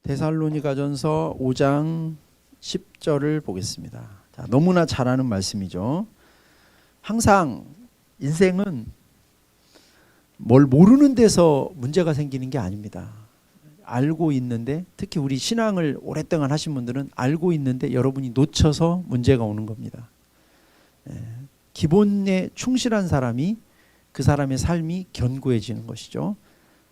데살로니가전서 5장 10절을 보겠습니다. 자, 너무나 잘 아는 말씀이죠. 항상 인생은 뭘 모르는 데서 문제가 생기는 게 아닙니다. 알고 있는데, 특히 우리 신앙을 오랫동안 하신 분들은 알고 있는데 여러분이 놓쳐서 문제가 오는 겁니다. 기본에 충실한 사람이 그 사람의 삶이 견고해지는 것이죠.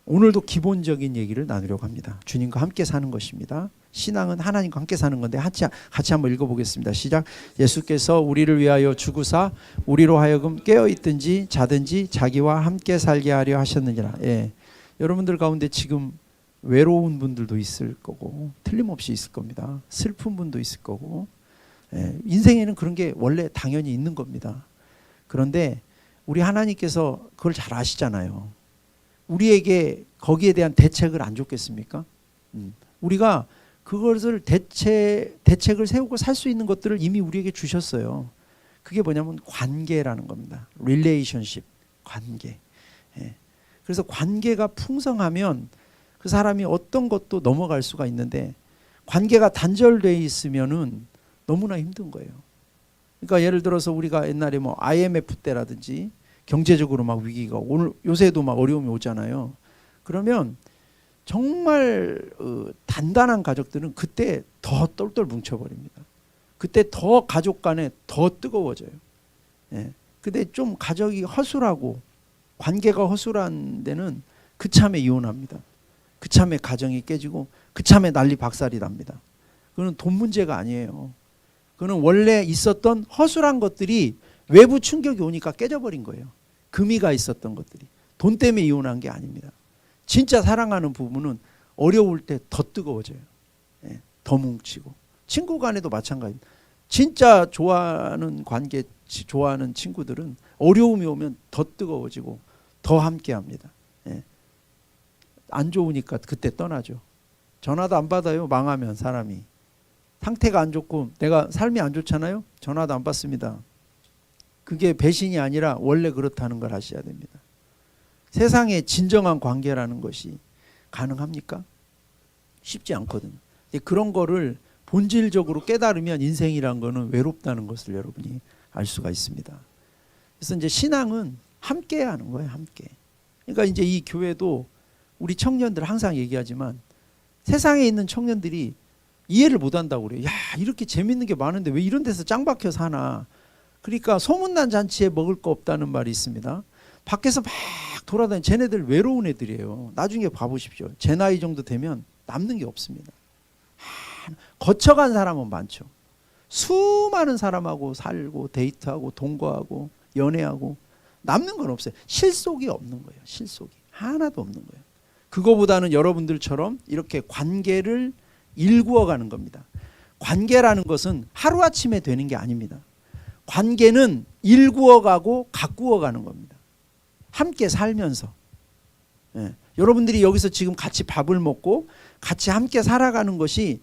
오늘도 기본적인 얘기를 나누려고 합니다. 주님과 함께 사는 것입니다. 신앙은 하나님과 함께 사는 건데 같이 한번 읽어보겠습니다. 시작. 예수께서 우리를 위하여 죽으사 우리로 하여금 깨어있든지 자든지 자기와 함께 살게 하려 하셨느니라. 여러분들 가운데 지금 외로운 분들도 있을 거고 틀림없이 있을 겁니다. 슬픈 분도 있을 거고 인생에는 그런 게 원래 당연히 있는 겁니다. 그런데 우리 하나님께서 그걸 잘 아시잖아요. 우리에게 거기에 대한 대책을 안 줬겠습니까? 우리가 그것을 대책을 세우고 살 수 있는 것들을 이미 우리에게 주셨어요. 그게 뭐냐면 관계라는 겁니다. relationship, 관계. 그래서 관계가 풍성하면 그 사람이 어떤 것도 넘어갈 수가 있는데 관계가 단절되어 있으면은 너무나 힘든 거예요. 그러니까 예를 들어서 우리가 옛날에 뭐 IMF 때라든지 경제적으로 막 위기가 오늘 요새도 막 어려움이 오잖아요. 그러면 정말 단단한 가족들은 그때 더 똘똘 뭉쳐버립니다. 그때 더 가족 간에 더 뜨거워져요. 근데 좀 가족이 허술하고 관계가 허술한 데는 그참에 이혼합니다. 그참에 가정이 깨지고 그참에 난리 박살이 납니다. 그건 돈 문제가 아니에요. 그건 원래 있었던 허술한 것들이 외부 충격이 오니까 깨져버린 거예요. 금이가 있었던 것들이. 돈 때문에 이혼한 게 아닙니다. 진짜 사랑하는 부부는 어려울 때 더 뜨거워져요. 더 뭉치고. 친구 간에도 마찬가지입니다. 진짜 좋아하는 관계, 좋아하는 친구들은 어려움이 오면 더 뜨거워지고 더 함께합니다. 안 좋으니까 그때 떠나죠. 전화도 안 받아요. 망하면 사람이. 상태가 안 좋고 내가 삶이 안 좋잖아요. 전화도 안 받습니다. 그게 배신이 아니라 원래 그렇다는 걸 아셔야 됩니다. 세상에 진정한 관계라는 것이 가능합니까? 쉽지 않거든요. 그런 거를 본질적으로 깨달으면 인생이란 거는 외롭다는 것을 여러분이 알 수가 있습니다. 그래서 이제 신앙은 함께 하는 거예요. 함께. 그러니까 이제 이 교회도 우리 청년들 항상 얘기하지만 세상에 있는 청년들이 이해를 못 한다고 그래요. 야, 이렇게 재밌는 게 많은데 왜 이런 데서 짱 박혀 사나. 그러니까 소문난 잔치에 먹을 거 없다는 말이 있습니다. 밖에서 막 돌아다니는 쟤네들 외로운 애들이에요. 나중에 봐보십시오. 제 나이 정도 되면 남는 게 없습니다. 거쳐간 사람은 많죠. 수많은 사람하고 살고 데이트하고 동거하고 연애하고 남는 건 없어요. 실속이 없는 거예요. 실속이 하나도 없는 거예요. 그거보다는 여러분들처럼 이렇게 관계를 일구어가는 겁니다. 관계라는 것은 하루아침에 되는 게 아닙니다. 관계는 일구어가고 가꾸어가는 겁니다. 함께 살면서. 여러분들이 여기서 지금 같이 밥을 먹고 같이 함께 살아가는 것이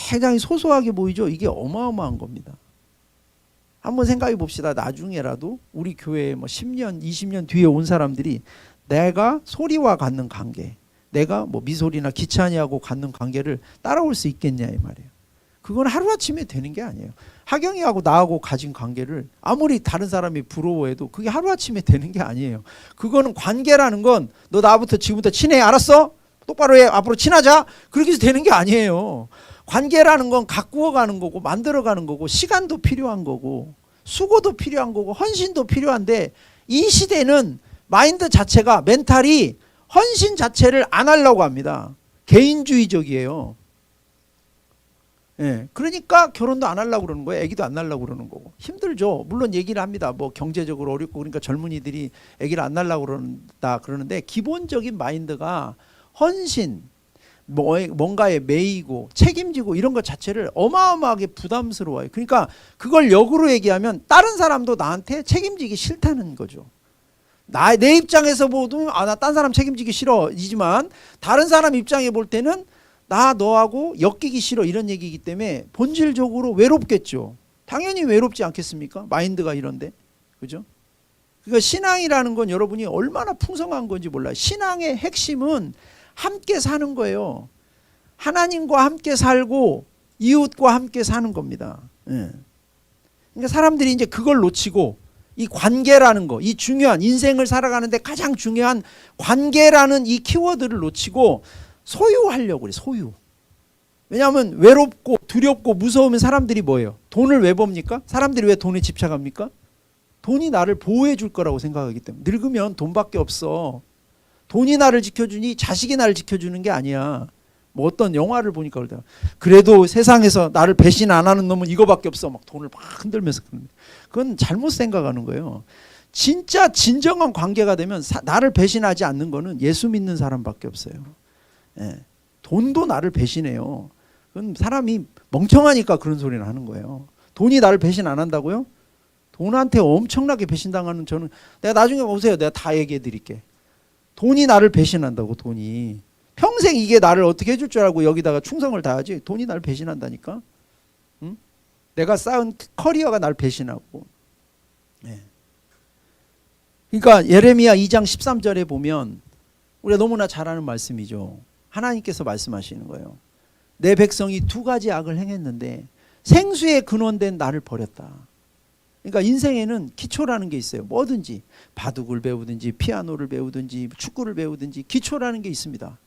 굉장히 소소하게 보이죠. 이게 어마어마한 겁니다. 한번 생각해 봅시다. 나중에라도 우리 교회에 뭐 10년, 20년 뒤에 온 사람들이 내가 소리와 갖는 관계, 내가 뭐 미소리나 기찬이하고 갖는 관계를 따라올 수 있겠냐 이 말이에요. 그건 하루아침에 되는 게 아니에요. 하경이하고 나하고 가진 관계를 아무리 다른 사람이 부러워해도 그게 하루아침에 되는 게 아니에요. 그거는 관계라는 건 너 나부터 지금부터 친해 알았어? 똑바로 해. 앞으로 친하자. 그렇게 해서 되는 게 아니에요. 관계라는 건 가꾸어가는 거고 만들어가는 거고 시간도 필요한 거고 수고도 필요한 거고 헌신도 필요한데 이 시대는 마인드 자체가 멘탈이 헌신 자체를 안 하려고 합니다. 개인주의적이에요. 그러니까 결혼도 안 하려고 그러는 거예요. 아기도 안 낳으려고 그러는 거고. 힘들죠. 물론 얘기를 합니다. 뭐 경제적으로 어렵고 그러니까 젊은이들이 아기를 안 낳으려고 그런다 그러는데 기본적인 마인드가 헌신, 뭔가에 매이고 책임지고 이런 것 자체를 어마어마하게 부담스러워요. 그러니까 그걸 역으로 얘기하면 다른 사람도 나한테 책임지기 싫다는 거죠. 내 입장에서 보면 나 딴 사람 책임지기 싫어 이지만 다른 사람 입장에 볼 때는 나 너하고 엮이기 싫어 이런 얘기이기 때문에 본질적으로 외롭겠죠. 당연히 외롭지 않겠습니까? 마인드가 이런데. 그죠? 그러니까 신앙이라는 건 여러분이 얼마나 풍성한 건지 몰라요. 신앙의 핵심은 함께 사는 거예요. 하나님과 함께 살고 이웃과 함께 사는 겁니다. 예. 그러니까 사람들이 이제 그걸 놓치고 이 관계라는 거, 이 중요한 인생을 살아가는데 가장 중요한 관계라는 이 키워드를 놓치고 소유하려고 그래. 소유. 왜냐하면 외롭고 두렵고 무서우면 사람들이 뭐예요? 돈을 왜 법니까? 사람들이 왜 돈에 집착합니까? 돈이 나를 보호해 줄 거라고 생각하기 때문에. 늙으면 돈밖에 없어. 돈이 나를 지켜주니 자식이 나를 지켜주는 게 아니야. 뭐 어떤 영화를 보니까 그러더라. 그래도 세상에서 나를 배신 안 하는 놈은 이거밖에 없어. 막 돈을 막 흔들면서. 그건 잘못 생각하는 거예요. 진짜 진정한 관계가 되면 나를 배신하지 않는 거는 예수 믿는 사람밖에 없어요. 예. 돈도 나를 배신해요. 그건 사람이 멍청하니까 그런 소리를 하는 거예요. 돈이 나를 배신 안 한다고요? 돈한테 엄청나게 배신당하는 저는 내가 나중에 오세요. 내가 다 얘기해 드릴게. 돈이 나를 배신한다고. 돈이. 평생 이게 나를 어떻게 해줄 줄 알고 여기다가 충성을 다하지. 돈이 나를 배신한다니까. 응? 내가 쌓은 커리어가 나를 배신하고. 네. 그러니까 예레미야 2장 13절에 보면 우리가 너무나 잘 아는 말씀이죠. 하나님께서 말씀하시는 거예요. 내 백성이 두 가지 악을 행했는데 생수의 근원된 나를 버렸다. 그러니까 인생에는 기초라는 게 있어요. 뭐든지 바둑을 배우든지 피아노를 배우든지 축구를 배우든지 기초라는 게 있습니다.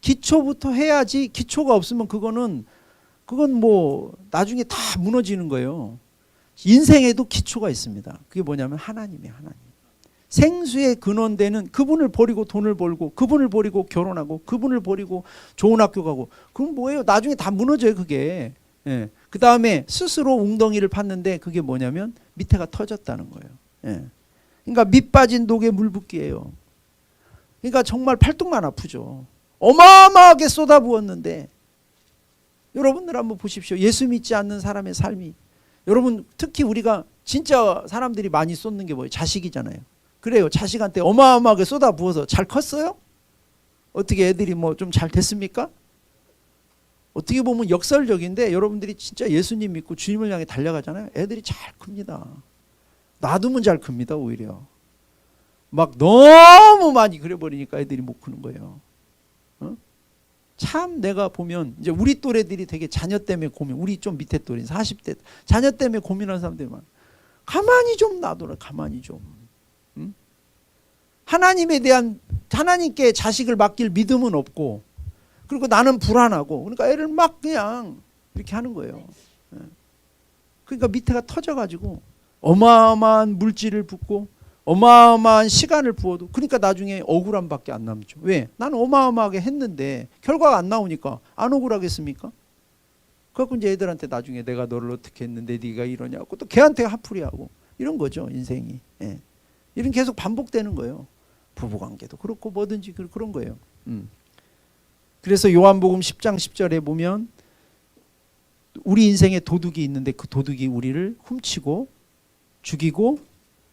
기초부터 해야지. 기초가 없으면 그건 뭐 나중에 다 무너지는 거예요. 인생에도 기초가 있습니다. 그게 뭐냐면 하나님이에요. 하나님. 생수의 근원되는 그분을 버리고 돈을 벌고 그분을 버리고 결혼하고 그분을 버리고 좋은 학교 가고 그건 뭐예요? 나중에 다 무너져요. 그게. 예. 그 다음에 스스로 웅덩이를 팠는데 그게 뭐냐면 밑에가 터졌다는 거예요. 예. 그러니까 밑 빠진 독에 물 붓기예요. 그러니까 정말 팔뚝만 아프죠. 어마어마하게 쏟아부었는데 여러분들 한번 보십시오. 예수 믿지 않는 사람의 삶이. 여러분 특히 우리가 진짜 사람들이 많이 쏟는 게 뭐예요? 자식이잖아요. 그래요. 자식한테 어마어마하게 쏟아부어서 잘 컸어요? 어떻게 애들이 뭐 좀 잘 됐습니까? 어떻게 보면 역설적인데 여러분들이 진짜 예수님 믿고 주님을 향해 달려가잖아요. 애들이 잘 큽니다. 놔두면 잘 큽니다. 오히려. 막 너무 많이 그려버리니까 애들이 못 크는 거예요. 어? 참 내가 보면 이제 우리 또래들이 되게 자녀 때문에 고민. 우리 좀 밑에 또래 40대 자녀 때문에 고민하는 사람들이 많아. 가만히 좀 놔둬라. 가만히 좀. 응? 하나님에 대한 하나님께 자식을 맡길 믿음은 없고 그리고 나는 불안하고 그러니까 애를 막 그냥 이렇게 하는 거예요. 그러니까 밑에가 터져가지고 어마어마한 물질을 붓고 어마어마한 시간을 부어도 그러니까 나중에 억울함밖에 안 남죠. 왜? 나는 어마어마하게 했는데 결과가 안 나오니까 안 억울하겠습니까? 그래서 이제 애들한테 나중에 내가 너를 어떻게 했는데 네가 이러냐고 또 걔한테 화풀이하고 이런 거죠. 인생이. 예. 이런 계속 반복되는 거예요. 부부관계도 그렇고 뭐든지 그런 거예요. 그래서 요한복음 10장 10절에 보면 우리 인생에 도둑이 있는데 그 도둑이 우리를 훔치고 죽이고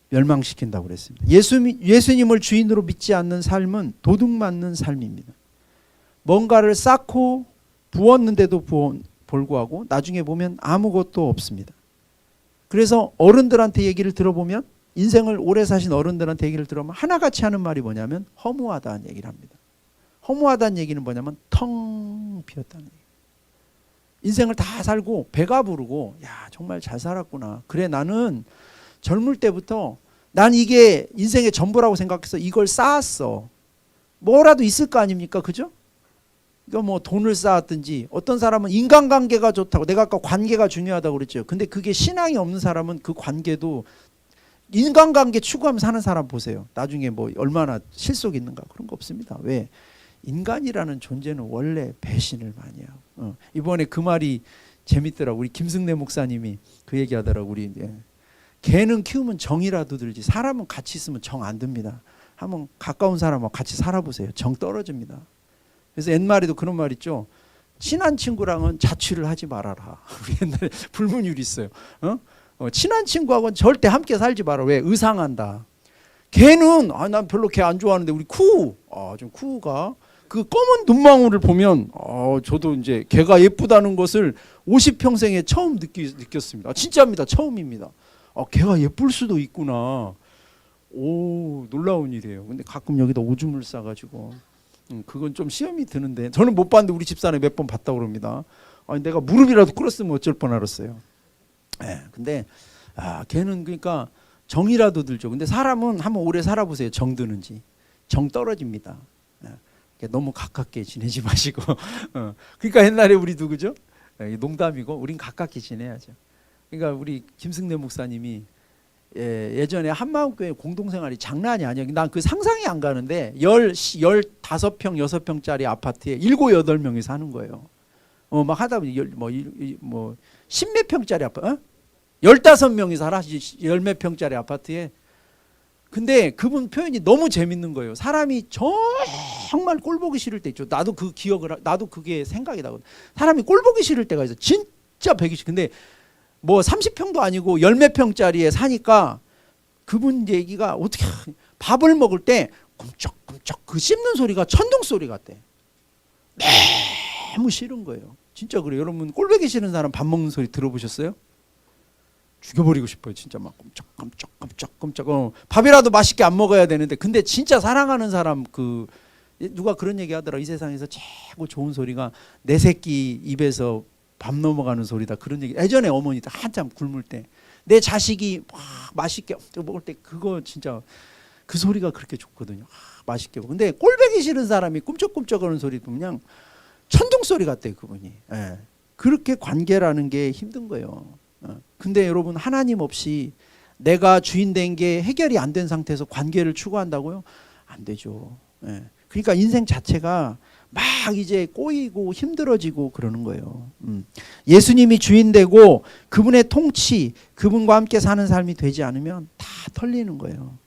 멸망시킨다고 그랬습니다. 예수님을 주인으로 믿지 않는 삶은 도둑 맞는 삶입니다. 뭔가를 쌓고 부었는데도 불구하고 나중에 보면 아무것도 없습니다. 그래서 어른들한테 얘기를 들어보면 인생을 오래 사신 어른들한테 얘기를 들어보면 하나같이 하는 말이 뭐냐면 허무하다는 얘기를 합니다. 허무하다는 얘기는 뭐냐면 텅 비었다는 얘기예요. 인생을 다 살고 배가 부르고 야 정말 잘 살았구나. 그래 나는 젊을 때부터 난 이게 인생의 전부라고 생각해서 이걸 쌓았어. 뭐라도 있을 거 아닙니까? 그죠? 그러니까 뭐 돈을 쌓았든지 어떤 사람은 인간관계가 좋다고 내가 아까 관계가 중요하다고 그랬죠. 근데 그게 신앙이 없는 사람은 그 관계도 인간관계 추구하면서 사는 사람 보세요. 나중에 뭐 얼마나 실속 있는가 그런 거 없습니다. 왜? 인간이라는 존재는 원래 배신을 많이 하고 이번에 그 말이 재밌더라고. 우리 김승래 목사님이 그 얘기하더라고. 우리 개는 키우면 정이라도 들지 사람은 같이 있으면 정 안 듭니다. 한번 가까운 사람하고 같이 살아보세요. 정 떨어집니다. 그래서 옛말에도 그런 말 있죠. 친한 친구랑은 자취를 하지 말아라. 우리 옛날에 불문율이 있어요. 친한 친구하고는 절대 함께 살지 마라. 왜? 의상한다. 개는 난 별로 개 안 좋아하는데 우리 좀 쿠우가 그 검은 눈망울을 보면 저도 이제 개가 예쁘다는 것을 50평생에 처음 느꼈습니다. 진짜입니다. 처음입니다. 개가 예쁠 수도 있구나. 오 놀라운 일이에요. 근데 가끔 여기다 오줌을 싸가지고 그건 좀 시험이 드는데 저는 못 봤는데 우리 집사람이 몇 번 봤다고 그럽니다. 아니 내가 무릎이라도 꿇었으면 어쩔 뻔 알았어요. 근데 걔는 그러니까 정이라도 들죠. 근데 사람은 한번 오래 살아보세요. 정 드는지. 정 떨어집니다. 너무 가깝게 지내지 마시고. 그러니까 옛날에 우리도 그죠? 농담이고 우린 가깝게 지내야죠. 그러니까 우리 김승래 목사님이 예전에 한마음교회 공동생활이 장난이 아니에요. 난 그 상상이 안 가는데 15평, 6평짜리 아파트에 7, 8명이 사는 거예요. 막 하다 보니 십몇 평짜리 아파트, 15명이 살아, 열몇 평짜리 아파트에. 근데 그분 표현이 너무 재밌는 거예요. 사람이 정말 꼴 보기 싫을 때 있죠. 나도 그게 생각이 나거든. 사람이 꼴 보기 싫을 때가 있어. 진짜 배기 싫. 근데 뭐 30평도 아니고 열몇 평짜리에 사니까 그분 얘기가 어떻게 밥을 먹을 때 꼼짝꼼짝 그 씹는 소리가 천둥 소리 같대. 너무 싫은 거예요. 진짜 그래요. 여러분 꼴보기 싫은 사람 밥 먹는 소리 들어보셨어요? 죽여버리고 싶어요. 진짜 막 꼼짝꼼짝 밥이라도 맛있게 안 먹어야 되는데 근데 진짜 사랑하는 사람 누가 그런 얘기 하더라. 이 세상에서 최고 좋은 소리가 내 새끼 입에서 밥 넘어가는 소리다. 그런 얘기 예전에 어머니들 한참 굶을 때 내 자식이 막 맛있게 먹을 때 그거 진짜 그 소리가 그렇게 좋거든요. 맛있게 먹어. 근데 꼴보기 싫은 사람이 꿈쩍꿈쩍거리는 소리 그냥 천둥 소리 같대요. 그분이. 그렇게 관계라는 게 힘든 거예요. 근데 여러분 하나님 없이 내가 주인 된 게 해결이 안 된 상태에서 관계를 추구한다고요? 안 되죠. 그러니까 인생 자체가 막 이제 꼬이고 힘들어지고 그러는 거예요. 예수님이 주인 되고 그분의 통치, 그분과 함께 사는 삶이 되지 않으면 다 털리는 거예요.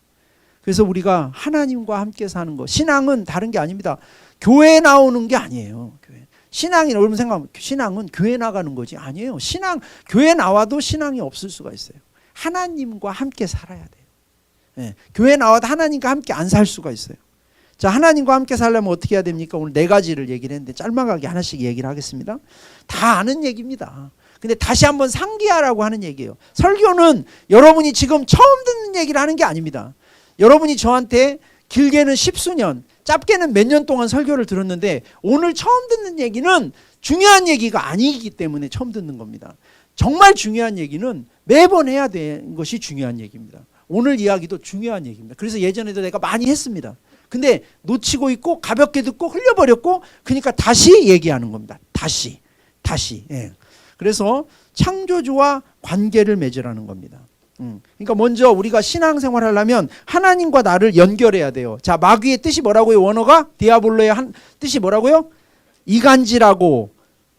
그래서 우리가 하나님과 함께 사는 거, 신앙은 다른 게 아닙니다. 교회에 나오는 게 아니에요. 신앙이 여러분 생각하면 신앙은 교회 나가는 거지 아니에요. 교회 나와도 신앙이 없을 수가 있어요. 하나님과 함께 살아야 돼요. 교회 나와도 하나님과 함께 안 살 수가 있어요. 자, 하나님과 함께 살려면 어떻게 해야 됩니까? 오늘 4가지를 얘기를 했는데 짤막하게 하나씩 얘기를 하겠습니다. 다 아는 얘기입니다. 근데 다시 한번 상기하라고 하는 얘기예요. 설교는 여러분이 지금 처음 듣는 얘기를 하는 게 아닙니다. 여러분이 저한테 길게는 10수년, 짧게는 몇 년 동안 설교를 들었는데 오늘 처음 듣는 얘기는 중요한 얘기가 아니기 때문에 처음 듣는 겁니다. 정말 중요한 얘기는 매번 해야 되는 것이 중요한 얘기입니다. 오늘 이야기도 중요한 얘기입니다. 그래서 예전에도 내가 많이 했습니다. 근데 놓치고 있고 가볍게 듣고 흘려버렸고 그러니까 다시 얘기하는 겁니다. 다시. 그래서 창조주와 관계를 맺으라는 겁니다. 그러니까 먼저 우리가 신앙생활 하려면 하나님과 나를 연결해야 돼요. 자, 마귀의 뜻이 뭐라고요? 원어가 디아볼로의 뜻이 뭐라고요? 이간질하고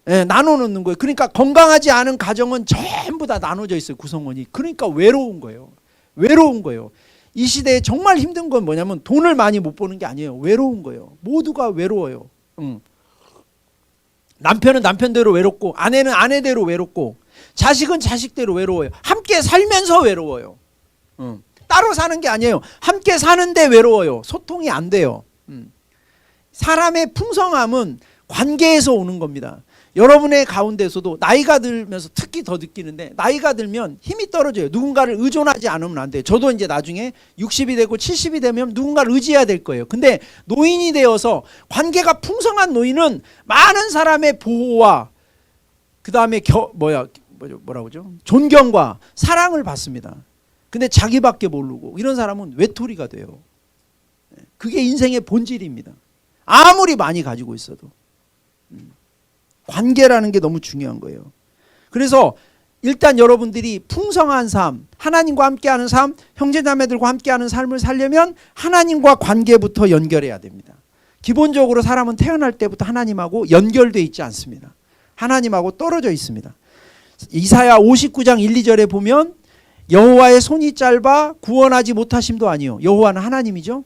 나눠놓는 거예요. 그러니까 건강하지 않은 가정은 전부 다 나눠져 있어요. 구성원이. 그러니까 외로운 거예요. 이 시대에 정말 힘든 건 뭐냐면 돈을 많이 못 버는 게 아니에요. 외로운 거예요. 모두가 외로워요. 남편은 남편대로 외롭고 아내는 아내대로 외롭고 자식은 자식대로 외로워요. 함께 살면서 외로워요. 따로 사는 게 아니에요. 함께 사는데 외로워요. 소통이 안 돼요. 사람의 풍성함은 관계에서 오는 겁니다. 여러분의 가운데서도 나이가 들면서 특히 더 느끼는데 나이가 들면 힘이 떨어져요. 누군가를 의존하지 않으면 안 돼요. 저도 이제 나중에 60이 되고 70이 되면 누군가를 의지해야 될 거예요. 근데 노인이 되어서 관계가 풍성한 노인은 많은 사람의 보호와 그 다음에 존경과 사랑을 받습니다. 근데 자기밖에 모르고 이런 사람은 외톨이가 돼요. 그게 인생의 본질입니다. 아무리 많이 가지고 있어도. 관계라는 게 너무 중요한 거예요. 그래서 일단 여러분들이 풍성한 삶, 하나님과 함께하는 삶, 형제자매들과 함께하는 삶을 살려면 하나님과 관계부터 연결해야 됩니다. 기본적으로 사람은 태어날 때부터 하나님하고 연결되어 있지 않습니다. 하나님하고 떨어져 있습니다. 이사야 59장 1, 2절에 보면 여호와의 손이 짧아 구원하지 못하심도 아니요. 여호와는 하나님이죠.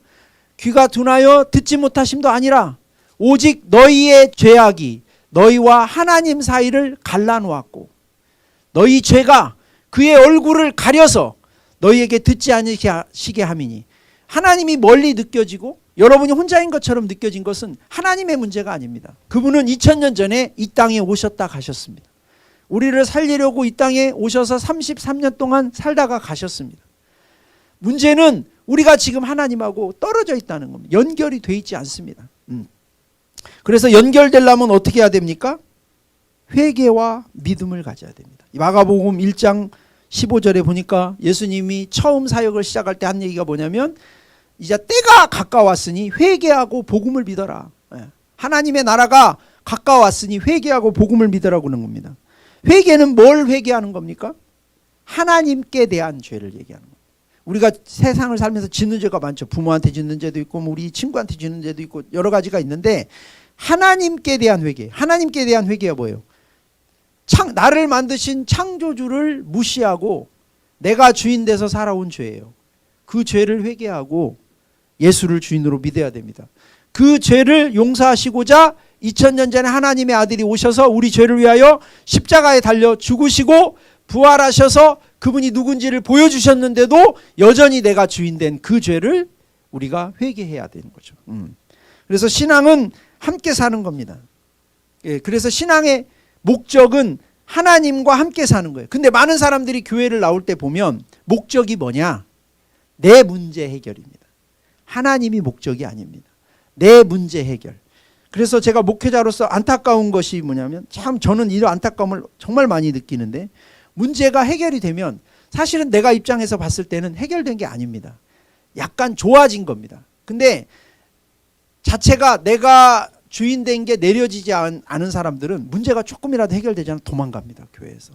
귀가 둔하여 듣지 못하심도 아니라 오직 너희의 죄악이 너희와 하나님 사이를 갈라놓았고 너희 죄가 그의 얼굴을 가려서 너희에게 듣지 않으시게 함이니 하나님이 멀리 느껴지고 여러분이 혼자인 것처럼 느껴진 것은 하나님의 문제가 아닙니다. 그분은 2000년 전에 이 땅에 오셨다 가셨습니다. 우리를 살리려고 이 땅에 오셔서 33년 동안 살다가 가셨습니다. 문제는 우리가 지금 하나님하고 떨어져 있다는 겁니다. 연결이 돼 있지 않습니다. 그래서 연결되려면 어떻게 해야 됩니까? 회개와 믿음을 가져야 됩니다. 마가복음 1장 15절에 보니까 예수님이 처음 사역을 시작할 때 한 얘기가 뭐냐면 이제 때가 가까웠으니 회개하고 복음을 믿어라. 하나님의 나라가 가까웠으니 회개하고 복음을 믿으라고 하는 겁니다. 회개는 뭘 회개하는 겁니까? 하나님께 대한 죄를 얘기하는 겁니다. 우리가 세상을 살면서 짓는 죄가 많죠. 부모한테 짓는 죄도 있고 우리 친구한테 짓는 죄도 있고 여러 가지가 있는데 하나님께 대한 회개. 하나님께 대한 회개가 뭐예요? 나를 만드신 창조주를 무시하고 내가 주인 돼서 살아온 죄예요. 그 죄를 회개하고 예수를 주인으로 믿어야 됩니다. 그 죄를 용서하시고자 2000년 전에 하나님의 아들이 오셔서 우리 죄를 위하여 십자가에 달려 죽으시고 부활하셔서 그분이 누군지를 보여주셨는데도 여전히 내가 주인 된 그 죄를 우리가 회개해야 되는 거죠. 그래서 신앙은 함께 사는 겁니다. 그래서 신앙의 목적은 하나님과 함께 사는 거예요. 근데 많은 사람들이 교회를 나올 때 보면 목적이 뭐냐? 내 문제 해결입니다. 하나님이 목적이 아닙니다. 내 문제 해결. 그래서 제가 목회자로서 안타까운 것이 뭐냐면 참 저는 이런 안타까움을 정말 많이 느끼는데 문제가 해결이 되면 사실은 내가 입장에서 봤을 때는 해결된 게 아닙니다. 약간 좋아진 겁니다. 근데 자체가 내가 주인 된 게 내려지지 않은 사람들은 문제가 조금이라도 해결되지 않으면 도망갑니다. 교회에서.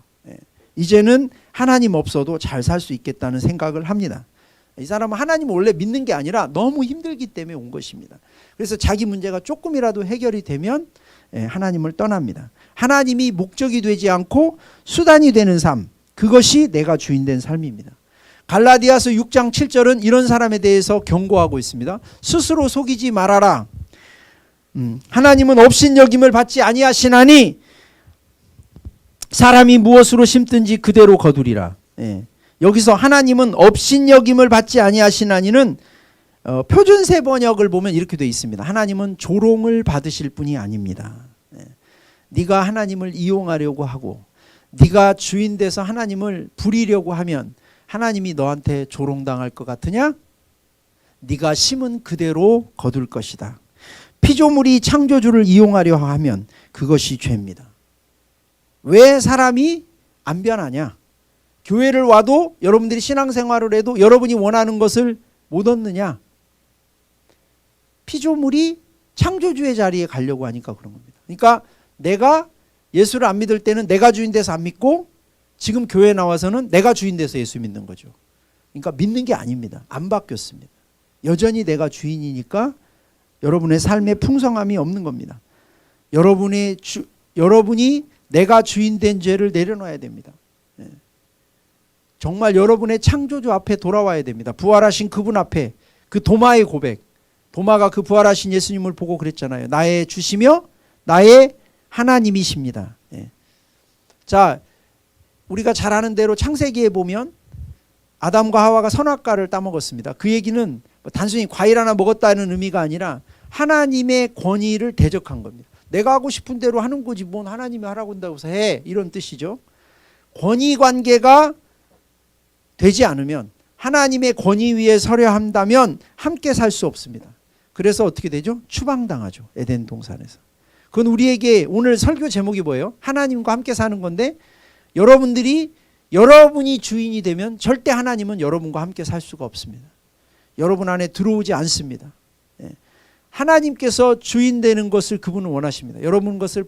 이제는 하나님 없어도 잘 살 수 있겠다는 생각을 합니다. 이 사람은 하나님을 원래 믿는 게 아니라 너무 힘들기 때문에 온 것입니다. 그래서 자기 문제가 조금이라도 해결이 되면 하나님을 떠납니다. 하나님이 목적이 되지 않고 수단이 되는 삶, 그것이 내가 주인 된 삶입니다. 갈라디아서 6장 7절은 이런 사람에 대해서 경고하고 있습니다. 스스로 속이지 말아라. 하나님은 업신여김을 받지 아니하시나니 사람이 무엇으로 심든지 그대로 거두리라. 여기서 하나님은 업신여김을 받지 아니하시나니는 표준세 번역을 보면 이렇게 되어 있습니다. 하나님은 조롱을 받으실 분이 아닙니다. 네가 하나님을 이용하려고 하고 네가 주인 돼서 하나님을 부리려고 하면 하나님이 너한테 조롱당할 것 같으냐? 네가 심은 그대로 거둘 것이다. 피조물이 창조주를 이용하려 하면 그것이 죄입니다. 왜 사람이 안 변하냐? 교회를 와도 여러분들이 신앙생활을 해도 여러분이 원하는 것을 못 얻느냐? 피조물이 창조주의 자리에 가려고 하니까 그런 겁니다. 그러니까 내가 예수를 안 믿을 때는 내가 주인 돼서 안 믿고 지금 교회에 나와서는 내가 주인 돼서 예수 믿는 거죠. 그러니까 믿는 게 아닙니다. 안 바뀌었습니다. 여전히 내가 주인이니까 여러분의 삶에 풍성함이 없는 겁니다. 여러분이 내가 주인 된 죄를 내려놔야 됩니다. 정말 여러분의 창조주 앞에 돌아와야 됩니다. 부활하신 그분 앞에 그 도마의 고백. 도마가 그 부활하신 예수님을 보고 그랬잖아요. 나의 주시며 나의 하나님이십니다. 자, 우리가 잘 아는 대로 창세기에 보면 아담과 하와가 선악과를 따먹었습니다. 그 얘기는 단순히 과일 하나 먹었다는 의미가 아니라 하나님의 권위를 대적한 겁니다. 내가 하고 싶은 대로 하는 거지 뭔 하나님이 하라고 한다고 해서 해, 이런 뜻이죠. 권위 관계가 되지 않으면, 하나님의 권위 위에 서려 한다면 함께 살 수 없습니다. 그래서 어떻게 되죠? 추방당하죠. 에덴 동산에서. 그건 우리에게 오늘 설교 제목이 뭐예요? 하나님과 함께 사는 건데, 여러분이 주인이 되면 절대 하나님은 여러분과 함께 살 수가 없습니다. 여러분 안에 들어오지 않습니다. 하나님께서 주인 되는 것을 그분은 원하십니다. 여러분 것을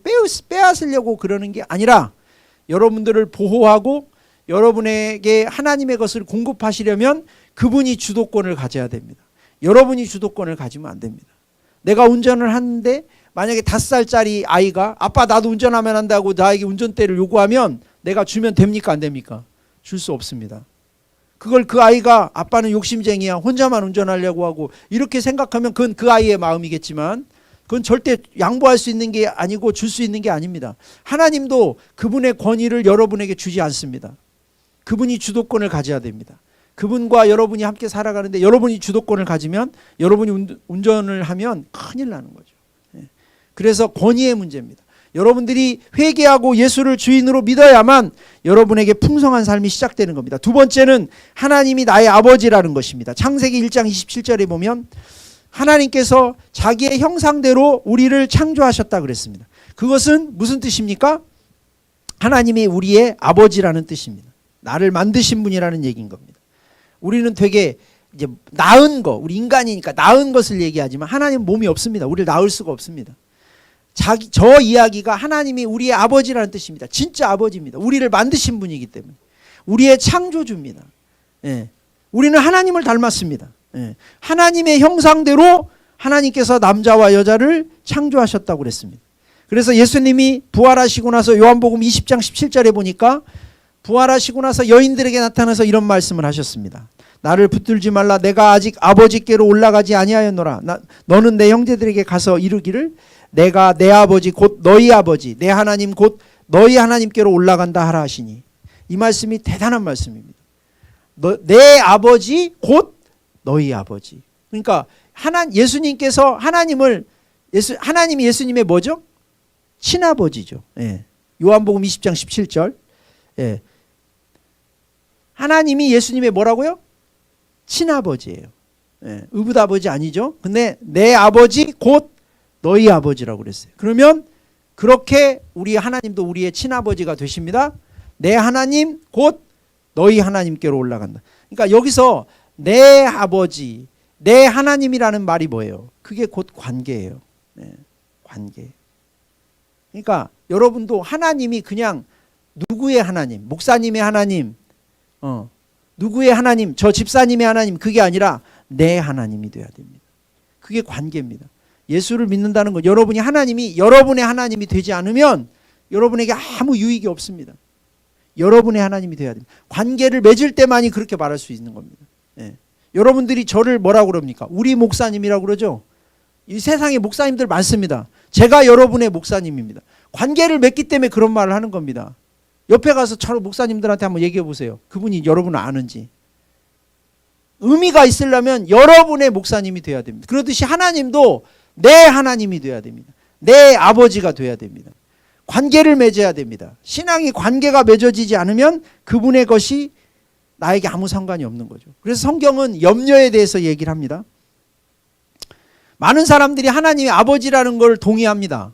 빼앗으려고 그러는 게 아니라 여러분들을 보호하고 여러분에게 하나님의 것을 공급하시려면 그분이 주도권을 가져야 됩니다. 여러분이 주도권을 가지면 안 됩니다. 내가 운전을 하는데 만약에 5살짜리 아이가 아빠 나도 운전하면 한다고 나에게 운전대를 요구하면 내가 주면 됩니까? 안 됩니까? 줄 수 없습니다. 그걸 그 아이가 아빠는 욕심쟁이야 혼자만 운전하려고 하고 이렇게 생각하면 그건 그 아이의 마음이겠지만 그건 절대 양보할 수 있는 게 아니고 줄 수 있는 게 아닙니다. 하나님도 그분의 권위를 여러분에게 주지 않습니다. 그분이 주도권을 가져야 됩니다. 그분과 여러분이 함께 살아가는데 여러분이 주도권을 가지면 여러분이 운전을 하면 큰일 나는 거죠. 그래서 권위의 문제입니다. 여러분들이 회개하고 예수를 주인으로 믿어야만 여러분에게 풍성한 삶이 시작되는 겁니다. 두 번째는 하나님이 나의 아버지라는 것입니다. 창세기 1장 27절에 보면 하나님께서 자기의 형상대로 우리를 창조하셨다 그랬습니다. 그것은 무슨 뜻입니까? 하나님이 우리의 아버지라는 뜻입니다. 나를 만드신 분이라는 얘기인 겁니다. 우리는 되게 이제 나은 거, 우리 인간이니까 나은 것을 얘기하지만 하나님은 몸이 없습니다. 우리를 낳을 수가 없습니다. 저 이야기가 하나님이 우리의 아버지라는 뜻입니다. 진짜 아버지입니다. 우리를 만드신 분이기 때문에. 우리의 창조주입니다. 예. 우리는 하나님을 닮았습니다. 예. 하나님의 형상대로 하나님께서 남자와 여자를 창조하셨다고 그랬습니다. 그래서 예수님이 부활하시고 나서 요한복음 20장 17절에 보니까 부활하시고 나서 여인들에게 나타나서 이런 말씀을 하셨습니다. 나를 붙들지 말라. 내가 아직 아버지께로 올라가지 아니하였노라. 너는 내 형제들에게 가서 이르기를 내가 내 아버지 곧 너희 아버지 내 하나님 곧 너희 하나님께로 올라간다 하라 하시니. 이 말씀이 대단한 말씀입니다. 내 아버지 곧 너희 아버지. 그러니까 예수님께서 하나님이 예수님의 뭐죠? 친아버지죠. 예. 요한복음 20장 17절. 예. 하나님이 예수님의 뭐라고요? 친아버지예요. 예. 의붓아버지 아니죠. 근데 내 아버지 곧 너희 아버지라고 그랬어요. 그러면 그렇게 우리 하나님도 우리의 친아버지가 되십니다. 내 하나님 곧 너희 하나님께로 올라간다. 그러니까 여기서 내 아버지, 내 하나님이라는 말이 뭐예요? 그게 곧 관계예요. 네, 관계. 그러니까 여러분도 하나님이 그냥 누구의 하나님, 목사님의 하나님, 누구의 하나님, 저 집사님의 하나님 그게 아니라 내 하나님이 돼야 됩니다. 그게 관계입니다. 예수를 믿는다는 것, 여러분이 하나님이 여러분의 하나님이 되지 않으면 여러분에게 아무 유익이 없습니다. 여러분의 하나님이 돼야 됩니다. 관계를 맺을 때만이 그렇게 말할 수 있는 겁니다. 예. 여러분들이 저를 뭐라고 그럽니까? 우리 목사님이라고 그러죠. 이 세상에 목사님들 많습니다. 제가 여러분의 목사님입니다. 관계를 맺기 때문에 그런 말을 하는 겁니다. 옆에 가서 저 목사님들한테 한번 얘기해 보세요. 그분이 여러분을 아는지. 의미가 있으려면 여러분의 목사님이 돼야 됩니다. 그렇듯이 하나님도 내 하나님이 돼야 됩니다. 내 아버지가 돼야 됩니다. 관계를 맺어야 됩니다. 신앙이 관계가 맺어지지 않으면 그분의 것이 나에게 아무 상관이 없는 거죠. 그래서 성경은 염려에 대해서 얘기를 합니다. 많은 사람들이 하나님이 아버지라는 걸 동의합니다.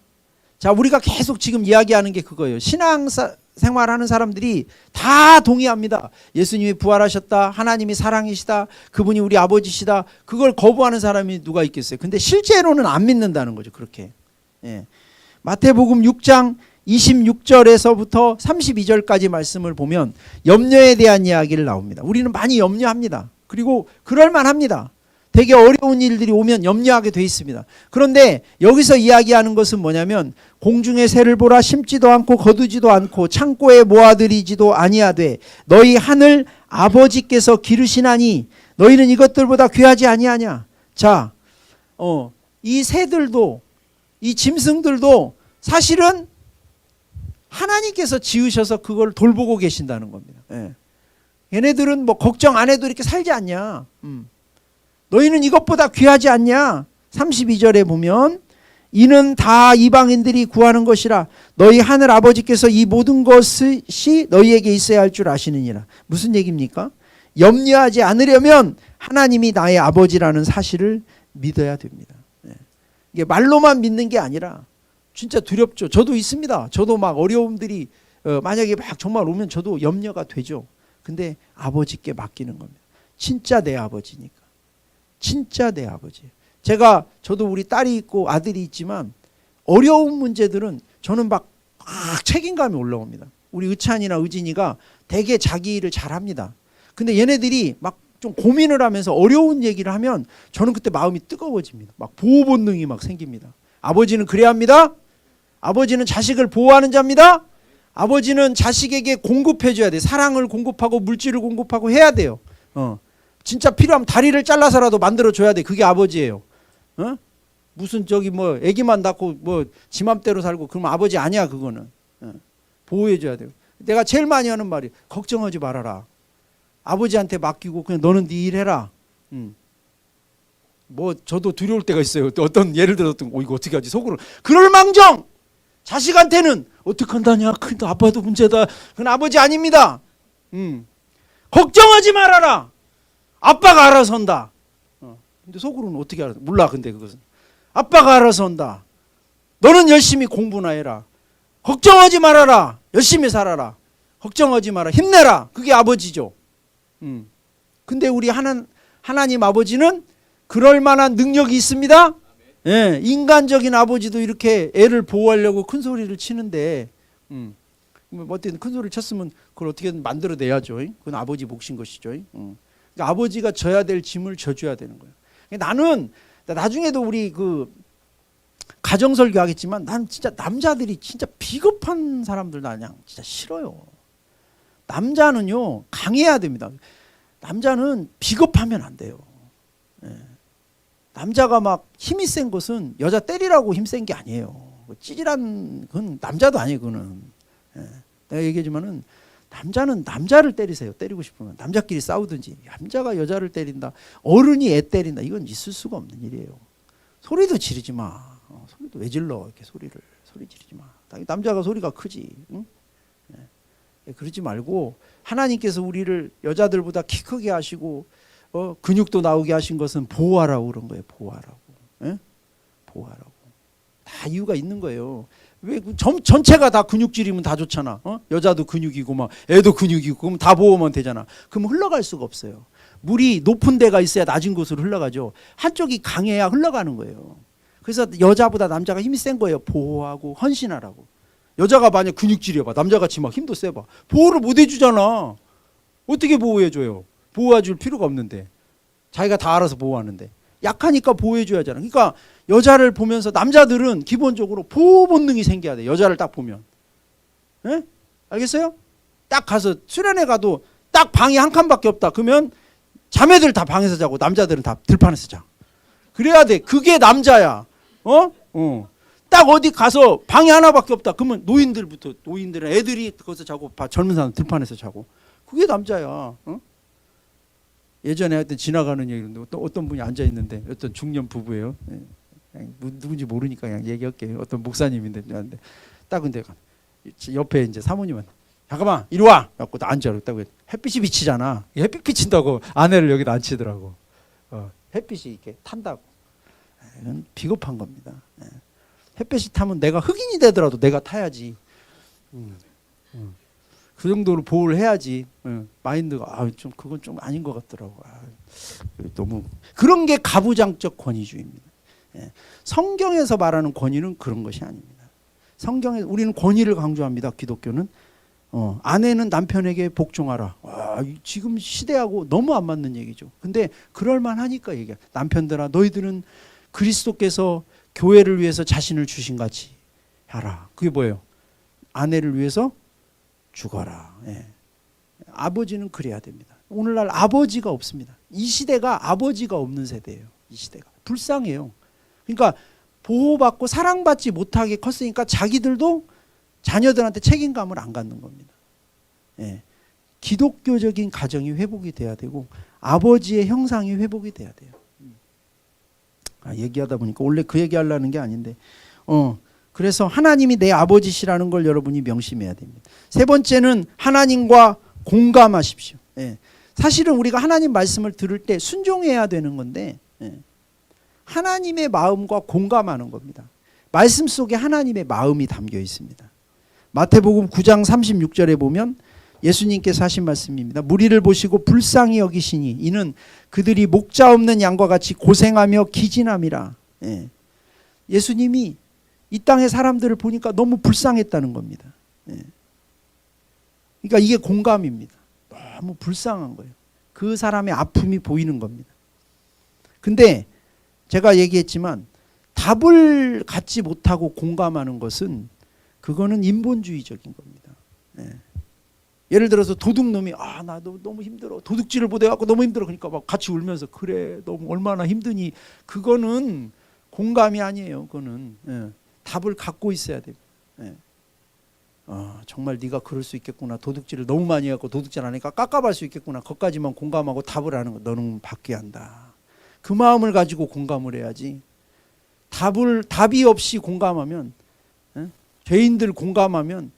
자, 우리가 계속 지금 이야기하는 게 그거예요. 신앙생활하는 사람들이 다 동의합니다. 예수님이 부활하셨다. 하나님이 사랑이시다. 그분이 우리 아버지시다. 그걸 거부하는 사람이 누가 있겠어요. 근데 실제로는 안 믿는다는 거죠. 그렇게. 예. 마태복음 6장 26절에서부터 32절까지 말씀을 보면 염려에 대한 이야기를 나옵니다. 우리는 많이 염려합니다. 그리고 그럴만합니다. 되게 어려운 일들이 오면 염려하게 돼 있습니다. 그런데 여기서 이야기하는 것은 뭐냐면 공중의 새를 보라. 심지도 않고 거두지도 않고 창고에 모아들이지도 아니하되 너희 하늘 아버지께서 기르시나니 너희는 이것들보다 귀하지 아니하냐. 자, 이 새들도 이 짐승들도 사실은 하나님께서 지으셔서 그걸 돌보고 계신다는 겁니다. 예. 얘네들은 뭐 걱정 안 해도 이렇게 살지 않냐. 너희는 이것보다 귀하지 않냐. 32절에 보면 이는 다 이방인들이 구하는 것이라 너희 하늘 아버지께서 이 모든 것이 너희에게 있어야 할 줄 아시느니라. 무슨 얘기입니까? 염려하지 않으려면 하나님이 나의 아버지라는 사실을 믿어야 됩니다. 예. 이게 말로만 믿는 게 아니라 진짜 두렵죠. 저도 있습니다. 저도 막 어려움들이 만약에 막 정말 오면 저도 염려가 되죠. 근데 아버지께 맡기는 겁니다. 진짜 내 아버지니까. 진짜 내 아버지. 저도 우리 딸이 있고 아들이 있지만 어려운 문제들은 저는 막 책임감이 올라옵니다. 우리 의찬이나 의진이가 되게 자기 일을 잘합니다. 근데 얘네들이 막 좀 고민을 하면서 어려운 얘기를 하면 저는 그때 마음이 뜨거워집니다. 막 보호 본능이 막 생깁니다. 아버지는 그래야 합니다. 아버지는 자식을 보호하는 자입니다. 아버지는 자식에게 공급해 줘야 돼. 사랑을 공급하고 물질을 공급하고 해야 돼요. 진짜 필요하면 다리를 잘라서라도 만들어 줘야 돼. 그게 아버지예요. 무슨 저기 뭐 애기만 낳고 뭐 지 맘대로 살고 그러면 아버지 아니야. 그거는. 보호해 줘야 돼요. 내가 제일 많이 하는 말이 걱정하지 말아라. 아버지한테 맡기고 그냥 너는 네 일 해라. 뭐 저도 두려울 때가 있어요. 어떤 예를 들어서 이거 어떻게 하지 속으로. 그럴 망정 자식한테는 어떡한다냐. 큰 아빠도 문제다. 그건 아버지 아닙니다. 걱정하지 말아라. 아빠가 알아서 한다. 근데 속으로는 어떻게 알아? 몰라. 근데 그것은 아빠가 알아서 한다. 너는 열심히 공부나 해라. 걱정하지 말아라. 열심히 살아라. 걱정하지 마라. 힘내라. 그게 아버지죠. 근데 우리 하나님 아버지는 그럴 만한 능력이 있습니다. 예, 인간적인 아버지도 이렇게 애를 보호하려고 큰 소리를 치는데, 어쨌든 큰 소리를 쳤으면 그걸 어떻게든 만들어내야죠. 그건 아버지 몫인 것이죠. 그러니까 아버지가 져야 될 짐을 져줘야 되는 거예요. 나는 나중에도 우리 그 가정설교 하겠지만, 난 진짜 남자들이 진짜 비겁한 사람들 나 그냥 진짜 싫어요. 남자는요 강해야 됩니다. 남자는 비겁하면 안 돼요. 예. 남자가 막 힘이 센 것은 여자 때리라고 힘센 게 아니에요. 찌질한 건 남자도 아니에요. 그거는. 예. 내가 얘기하지만은 남자는 남자를 때리세요. 때리고 싶으면 남자끼리 싸우든지. 남자가 여자를 때린다, 어른이 애 때린다, 이건 있을 수가 없는 일이에요. 소리도 지르지 마. 소리도 왜 질러? 이렇게 소리 지르지 마. 남자가 소리가 크지. 응? 예. 그러지 말고 하나님께서 우리를 여자들보다 키 크게 하시고 근육도 나오게 하신 것은 보호하라고 그런 거예요. 보호하라고. 예? 보호하라고. 다 이유가 있는 거예요. 왜 전체가 다 근육질이면 다 좋잖아. 여자도 근육이고 막 애도 근육이고 그럼 다 보호하면 되잖아. 그럼 흘러갈 수가 없어요. 물이 높은 데가 있어야 낮은 곳으로 흘러가죠. 한쪽이 강해야 흘러가는 거예요. 그래서 여자보다 남자가 힘이 센 거예요. 보호하고 헌신하라고. 여자가 만약 근육질이어봐, 남자같이 막 힘도 세봐, 보호를 못 해주잖아. 어떻게 보호해줘요? 보호해줄 필요가 없는데, 자기가 다 알아서 보호하는데. 약하니까 보호해줘야 하잖아. 그러니까 여자를 보면서 남자들은 기본적으로 보호 본능이 생겨야 돼. 여자를 딱 보면. 에? 알겠어요? 딱 가서 수련회 가도 딱 방이 한 칸밖에 없다. 그러면 자매들 다 방에서 자고 남자들은 다 들판에서 자. 그래야 돼. 그게 남자야. 딱 어디 가서 방이 하나밖에 없다. 그러면 노인들은 애들이 거기서 자고 젊은 사람 들판에서 자고. 그게 남자야. 예전에 하여튼 지나가는 얘기인데 어떤 분이 앉아 있는데 어떤 중년 부부예요. 누군지 모르니까 그냥 얘기할게요. 어떤 목사님인데 딱 근데 옆에 이제 사모님은 잠깐만 이리 와. 갖고 앉아. 그랬다고 햇빛이 비치잖아. 햇빛 비친다고 아내를 여기다 앉히더라고. 햇빛이 이렇게 탄다고. 이건 비겁한 겁니다. 햇빛이 타면 내가 흑인이 되더라도 내가 타야지. 그 정도로 보호를 해야지. 마인드가 좀 그건 좀 아닌 것 같더라고. 너무 그런 게 가부장적 권위주의입니다. 성경에서 말하는 권위는 그런 것이 아닙니다. 성경에 우리는 권위를 강조합니다. 기독교는 아내는 남편에게 복종하라. 지금 시대하고 너무 안 맞는 얘기죠. 근데 그럴 만하니까 얘기해. 남편들아, 너희들은 그리스도께서 교회를 위해서 자신을 주신 같이 하라. 그게 뭐예요? 아내를 위해서 죽어라. 예. 아버지는 그래야 됩니다. 오늘날 아버지가 없습니다. 이 시대가 아버지가 없는 세대예요. 이 시대가 불쌍해요. 그러니까 보호받고 사랑받지 못하게 컸으니까 자기들도 자녀들한테 책임감을 안 갖는 겁니다. 예. 기독교적인 가정이 회복이 돼야 되고 아버지의 형상이 회복이 돼야 돼요. 얘기하다 보니까 원래 그 얘기하려는 게 아닌데 그래서 하나님이 내 아버지시라는 걸 여러분이 명심해야 됩니다. 세 번째는 하나님과 공감하십시오. 예. 사실은 우리가 하나님 말씀을 들을 때 순종해야 되는 건데 하나님의 마음과 공감하는 겁니다. 말씀 속에 하나님의 마음이 담겨 있습니다. 마태복음 9장 36절에 보면 예수님께서 하신 말씀입니다. 무리를 보시고 불쌍히 여기시니 이는 그들이 목자 없는 양과 같이 고생하며 기진함이라. 예. 예수님이 이 땅의 사람들을 보니까 너무 불쌍했다는 겁니다. 예. 그러니까 이게 공감입니다. 너무 불쌍한 거예요. 그 사람의 아픔이 보이는 겁니다. 근데 제가 얘기했지만 답을 갖지 못하고 공감하는 것은 그거는 인본주의적인 겁니다. 예. 예를 들어서 도둑놈이 나 너무 힘들어. 도둑질을 못 해갖고 너무 힘들어. 그러니까 막 같이 울면서 그래 너무 얼마나 힘드니. 그거는 공감이 아니에요. 그거는 답을 갖고 있어야 됩니다. 정말 네가 그럴 수 있겠구나. 도둑질을 너무 많이 해갖고 도둑질 안 하니까 깝깝할 수 있겠구나. 그것까지만 공감하고 답을 하는 거. 너는 바뀌어야 한다. 그 마음을 가지고 공감을 해야지. 답이 없이 공감하면 죄인들 공감하면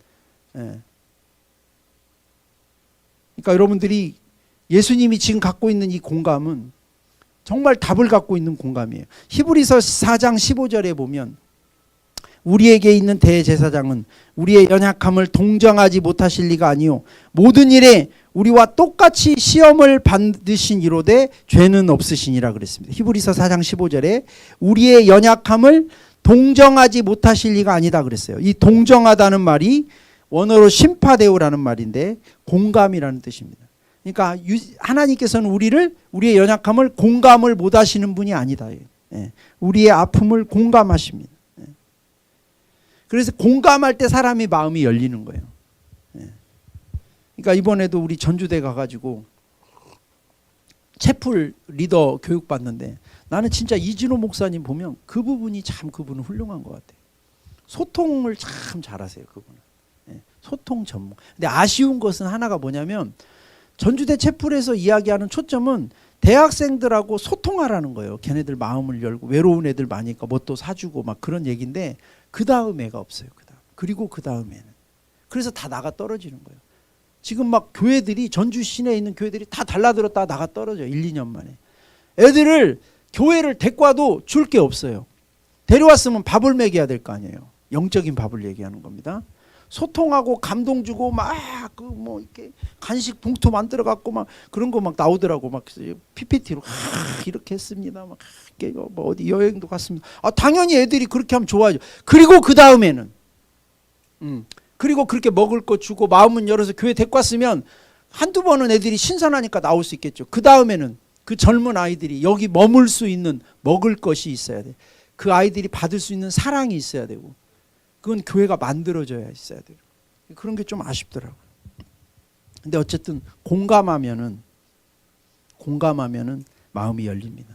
그러니까 여러분들이 예수님이 지금 갖고 있는 이 공감은 정말 답을 갖고 있는 공감이에요. 히브리서 4장 15절에 보면 우리에게 있는 대제사장은 우리의 연약함을 동정하지 못하실 리가 아니요 모든 일에 우리와 똑같이 시험을 받으신 이로되 죄는 없으시니라 그랬습니다. 히브리서 4장 15절에 우리의 연약함을 동정하지 못하실 리가 아니다 그랬어요. 이 동정하다는 말이 원어로 심파데오라는 말인데 공감이라는 뜻입니다. 그러니까 하나님께서는 우리의 연약함을 공감을 못 하시는 분이 아니다. 우리의 아픔을 공감하십니다. 그래서 공감할 때 사람이 마음이 열리는 거예요. 그러니까 이번에도 우리 전주대 가가지고 채플 리더 교육 받는데 나는 진짜 이진호 목사님 보면 그 부분이 참 그분은 훌륭한 것 같아요. 소통을 참 잘하세요. 그분은. 소통 전문. 근데 아쉬운 것은 하나가 뭐냐면 전주대 채플에서 이야기하는 초점은 대학생들하고 소통하라는 거예요. 걔네들 마음을 열고 외로운 애들 많으니까 뭐 또 사주고 막 그런 얘기인데 그 다음 애가 없어요. 그리고 그 다음에는. 그래서 다 나가 떨어지는 거예요. 지금 막 교회들이 전주 시내에 있는 교회들이 다 달라들었다 나가 떨어져요. 1, 2년 만에. 애들을 교회를 데리고 와도 줄 게 없어요. 데려왔으면 밥을 먹여야 될 거 아니에요. 영적인 밥을 얘기하는 겁니다. 소통하고 감동 주고 막 그 뭐 이렇게 간식 봉투 만들어 갖고 막 그런 거 막 나오더라고. 막 PPT로 이렇게 했습니다. 막 뭐 어디 여행도 갔습니다. 당연히 애들이 그렇게 하면 좋아하죠. 그리고 그 다음에는 그리고 그렇게 먹을 거 주고 마음은 열어서 교회 데리고 왔으면 한두 번은 애들이 신선하니까 나올 수 있겠죠. 그 다음에는 그 젊은 아이들이 여기 머물 수 있는 먹을 것이 있어야 돼. 그 아이들이 받을 수 있는 사랑이 있어야 되고 그건 교회가 만들어져야 있어야 돼요. 그런 게 좀 아쉽더라고요. 근데 어쨌든 공감하면은 마음이 열립니다.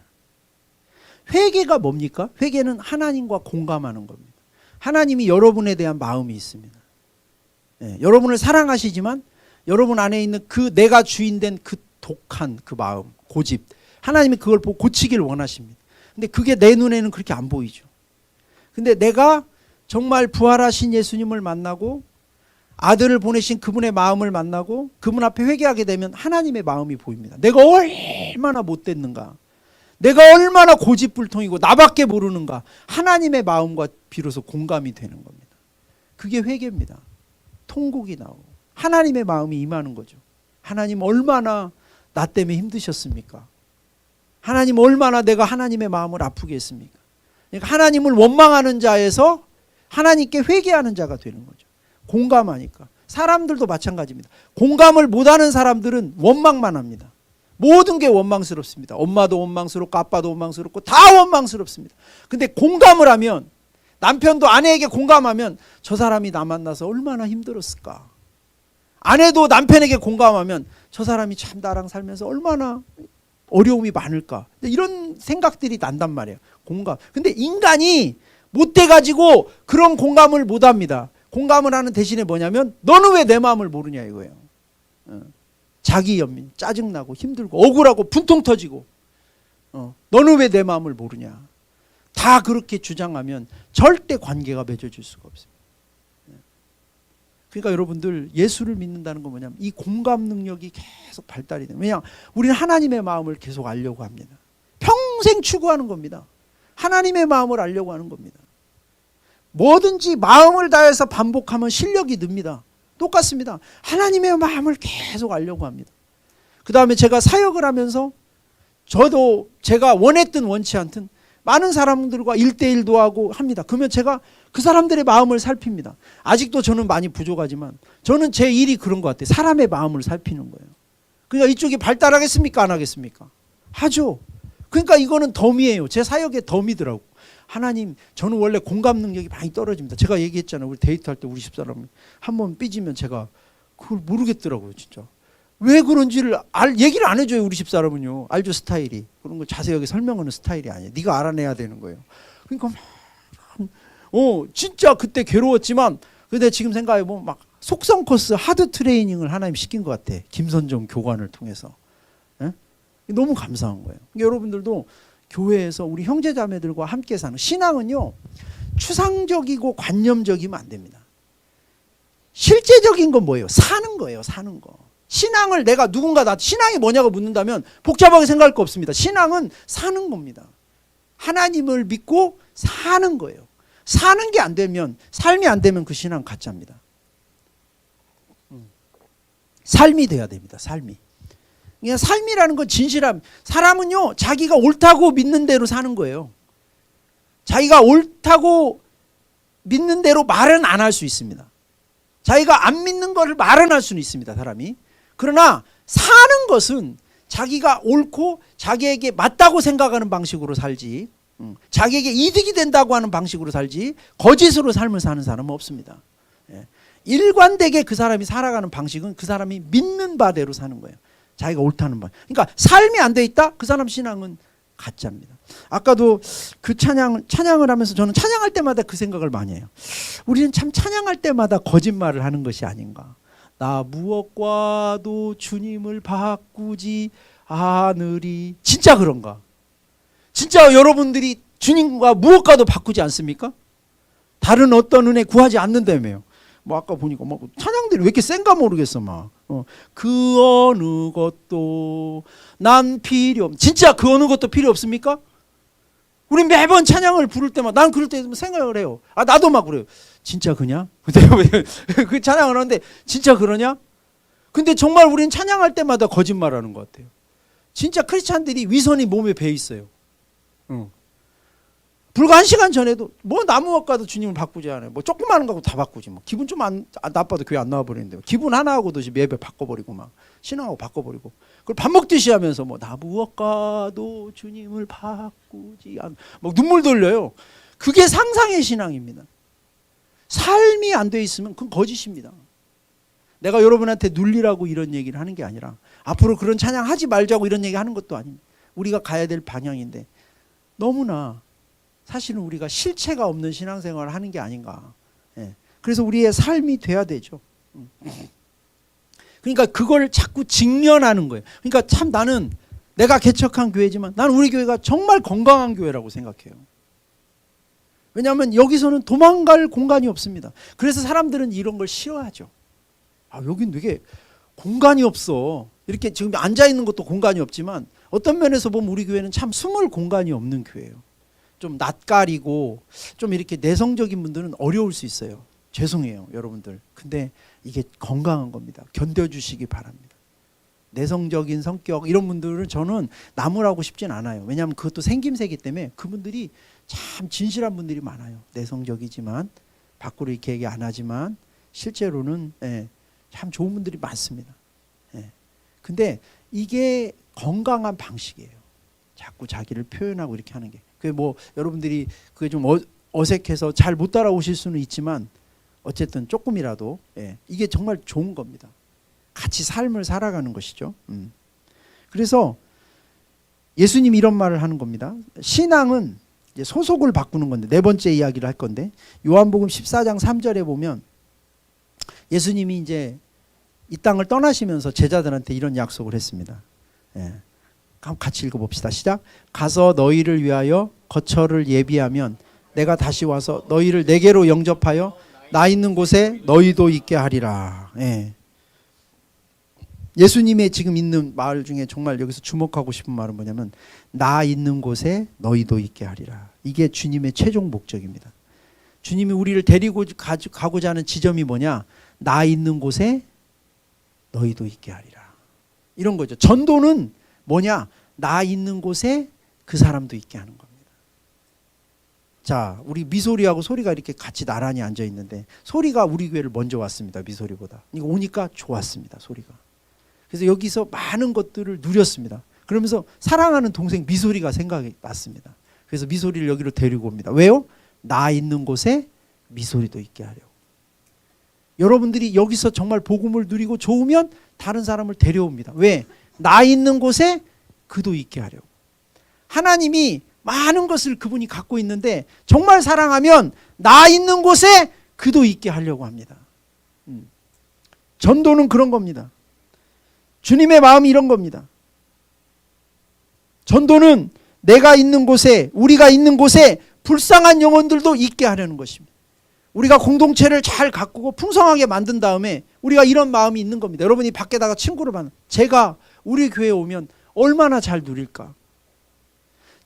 회개가 뭡니까? 회개는 하나님과 공감하는 겁니다. 하나님이 여러분에 대한 마음이 있습니다. 여러분을 사랑하시지만 여러분 안에 있는 그 내가 주인된 그 독한 그 마음, 고집, 하나님이 그걸 보고 고치기를 원하십니다. 근데 그게 내 눈에는 그렇게 안 보이죠. 근데 내가 정말 부활하신 예수님을 만나고 아들을 보내신 그분의 마음을 만나고 그분 앞에 회개하게 되면 하나님의 마음이 보입니다. 내가 얼마나 못됐는가, 내가 얼마나 고집불통이고 나밖에 모르는가, 하나님의 마음과 비로소 공감이 되는 겁니다. 그게 회개입니다. 통곡이 나오고 하나님의 마음이 임하는 거죠. 하나님 얼마나 나 때문에 힘드셨습니까? 하나님 얼마나 내가 하나님의 마음을 아프게 했습니까? 그러니까 하나님을 원망하는 자에서 하나님께 회개하는 자가 되는 거죠. 공감하니까. 사람들도 마찬가지입니다. 공감을 못하는 사람들은 원망만 합니다. 모든 게 원망스럽습니다. 엄마도 원망스럽고 아빠도 원망스럽고 다 원망스럽습니다. 근데 공감을 하면, 남편도 아내에게 공감하면 저 사람이 나 만나서 얼마나 힘들었을까. 아내도 남편에게 공감하면 저 사람이 참 나랑 살면서 얼마나 어려움이 많을까. 이런 생각들이 난단 말이에요. 공감. 근데 인간이 못돼가지고 그런 공감을 못합니다. 공감을 하는 대신에 뭐냐면 너는 왜 내 마음을 모르냐 이거예요. 자기 연민, 짜증나고 힘들고 억울하고 분통 터지고 너는 왜 내 마음을 모르냐. 다 그렇게 주장하면 절대 관계가 맺어질 수가 없습니다. 그러니까 여러분들 예수를 믿는다는 건 뭐냐면 이 공감 능력이 계속 발달이 돼요. 왜냐? 우리는 하나님의 마음을 계속 알려고 합니다. 평생 추구하는 겁니다. 하나님의 마음을 알려고 하는 겁니다. 뭐든지 마음을 다해서 반복하면 실력이 늡니다. 똑같습니다. 하나님의 마음을 계속 알려고 합니다. 그 다음에 제가 사역을 하면서 저도 제가 원했든 원치 않든 많은 사람들과 1대1도 하고 합니다. 그러면 제가 그 사람들의 마음을 살핍니다. 아직도 저는 많이 부족하지만 저는 제 일이 그런 것 같아요. 사람의 마음을 살피는 거예요. 그러니까 이쪽이 발달하겠습니까? 안 하겠습니까? 하죠. 그러니까 이거는 덤이에요. 제 사역의 덤이더라고. 하나님, 저는 원래 공감 능력이 많이 떨어집니다. 제가 얘기했잖아요. 우리 데이트할 때 우리 집사람이 한번 삐지면 제가 그걸 모르겠더라고요. 진짜. 왜 그런지를 얘기를 안 해줘요. 우리 집사람은요. 알죠, 스타일이. 그런 거 자세하게 설명하는 스타일이 아니에요. 네가 알아내야 되는 거예요. 그러니까 진짜 그때 괴로웠지만 근데 지금 생각해보면 막 속성 코스 하드 트레이닝을 하나님 시킨 것 같아. 김선정 교관을 통해서. 에? 너무 감사한 거예요. 여러분들도 교회에서 우리 형제자매들과 함께 사는 신앙은요, 추상적이고 관념적이면 안 됩니다. 실제적인 건 뭐예요? 사는 거예요. 사는 거. 신앙을 내가 누군가 신앙이 뭐냐고 묻는다면 복잡하게 생각할 거 없습니다. 신앙은 사는 겁니다. 하나님을 믿고 사는 거예요. 사는 게 안 되면, 삶이 안 되면 그 신앙 가짜입니다. 삶이 돼야 됩니다. 삶이. 그냥 삶이라는 건 진실함. 사람은요, 자기가 옳다고 믿는 대로 사는 거예요. 자기가 옳다고 믿는 대로 말은 안 할 수 있습니다. 자기가 안 믿는 거를 말은 할 수는 있습니다. 사람이. 그러나 사는 것은 자기가 옳고 자기에게 맞다고 생각하는 방식으로 살지, 자기에게 이득이 된다고 하는 방식으로 살지, 거짓으로 삶을 사는 사람은 없습니다. 일관되게 그 사람이 살아가는 방식은 그 사람이 믿는 바대로 사는 거예요. 자기가 옳다는 바. 그러니까 삶이 안 돼 있다? 그 사람 신앙은 가짜입니다. 아까도 그 찬양을 하면서 저는 찬양할 때마다 그 생각을 많이 해요. 우리는 참 찬양할 때마다 거짓말을 하는 것이 아닌가. 나 무엇과도 주님을 바꾸지 않으리. 진짜 그런가? 진짜 여러분들이 주님과 무엇과도 바꾸지 않습니까? 다른 어떤 은혜 구하지 않는다며요. 뭐 아까 보니까 뭐 찬양들이 왜 이렇게 센가 모르겠어 막. 그 어느 것도 난 필요 없. 진짜 그 어느 것도 필요 없습니까? 우리 매번 찬양을 부를 때마다 난 그럴 때 생각을 해요. 아 나도 막 그래요. 진짜 그냐? 그 찬양을 하는데 진짜 그러냐? 근데 정말 우리는 찬양할 때마다 거짓말하는 것 같아요. 진짜 크리스찬들이 위선이 몸에 배 있어요. 불과 1시간 전에도 뭐 나무학과도 주님을 바꾸지 않아요. 뭐 조그마한 거하고 다 바꾸지. 뭐 기분 좀 나빠도 교회 안 나와버리는데 기분 하나 하고도 예배 바꿔버리고 막 신앙하고 바꿔버리고 그걸 밥 먹듯이 하면서 뭐 나무학과도 주님을 바꾸지 않. 막 눈물 돌려요. 그게 상상의 신앙입니다. 삶이 안 돼 있으면 그건 거짓입니다. 내가 여러분한테 눌리라고 이런 얘기를 하는 게 아니라 앞으로 그런 찬양 하지 말자고 이런 얘기 하는 것도 아닙니다. 우리가 가야 될 방향인데 너무나 사실은 우리가 실체가 없는 신앙생활을 하는 게 아닌가. 그래서 우리의 삶이 돼야 되죠. 그러니까 그걸 자꾸 직면하는 거예요. 그러니까 참 나는 내가 개척한 교회지만 나는 우리 교회가 정말 건강한 교회라고 생각해요. 왜냐하면 여기서는 도망갈 공간이 없습니다. 그래서 사람들은 이런 걸 싫어하죠. 아, 여긴 되게 공간이 없어. 이렇게 지금 앉아있는 것도 공간이 없지만 어떤 면에서 보면 우리 교회는 참 숨을 공간이 없는 교회예요. 좀 낯가리고 좀 이렇게 내성적인 분들은 어려울 수 있어요. 죄송해요 여러분들. 근데 이게 건강한 겁니다. 견뎌주시기 바랍니다. 내성적인 성격 이런 분들은 저는 나무라고 싶진 않아요. 왜냐하면 그것도 생김새이기 때문에 그분들이 참 진실한 분들이 많아요. 내성적이지만 밖으로 이렇게 얘기 안 하지만 실제로는 참 좋은 분들이 많습니다. 근데 이게 건강한 방식이에요. 자꾸 자기를 표현하고 이렇게 하는 게. 그게 뭐 여러분들이 그게 좀 어색해서 잘 못 따라오실 수는 있지만 어쨌든 조금이라도 이게 정말 좋은 겁니다. 같이 삶을 살아가는 것이죠. 그래서 예수님이 이런 말을 하는 겁니다. 신앙은 이제 소속을 바꾸는 건데 네 번째 이야기를 할 건데 요한복음 14장 3절에 보면 예수님이 이제 이 땅을 떠나시면서 제자들한테 이런 약속을 했습니다. 한번 같이 읽어봅시다. 시작. 가서 너희를 위하여 거처를 예비하면 내가 다시 와서 너희를 내게로 영접하여 나 있는 곳에 너희도 있게 하리라. 예수님의 지금 있는 말 중에 정말 여기서 주목하고 싶은 말은 뭐냐면 나 있는 곳에 너희도 있게 하리라. 이게 주님의 최종 목적입니다. 주님이 우리를 데리고 가고자 하는 지점이 뭐냐? 나 있는 곳에 너희도 있게 하리라. 이런 거죠. 전도는 뭐냐? 나 있는 곳에 그 사람도 있게 하는 겁니다. 자, 우리 미소리하고 소리가 이렇게 같이 나란히 앉아 있는데 소리가 우리 교회를 먼저 왔습니다. 미소리보다. 이거 오니까 좋았습니다. 소리가. 그래서 여기서 많은 것들을 누렸습니다. 그러면서 사랑하는 동생 미소리가 생각이 났습니다. 그래서 미소리를 여기로 데리고 옵니다. 왜요? 나 있는 곳에 미소리도 있게 하려고. 여러분들이 여기서 정말 복음을 누리고 좋으면 다른 사람을 데려옵니다. 왜? 나 있는 곳에 그도 있게 하려고. 하나님이 많은 것을 그분이 갖고 있는데 정말 사랑하면 나 있는 곳에 그도 있게 하려고 합니다. 전도는 그런 겁니다. 주님의 마음이 이런 겁니다. 전도는 내가 있는 곳에, 우리가 있는 곳에 불쌍한 영혼들도 있게 하려는 것입니다. 우리가 공동체를 잘 가꾸고 풍성하게 만든 다음에 우리가 이런 마음이 있는 겁니다. 여러분이 밖에다가 친구를 만나, 제가 우리 교회에 오면 얼마나 잘 누릴까.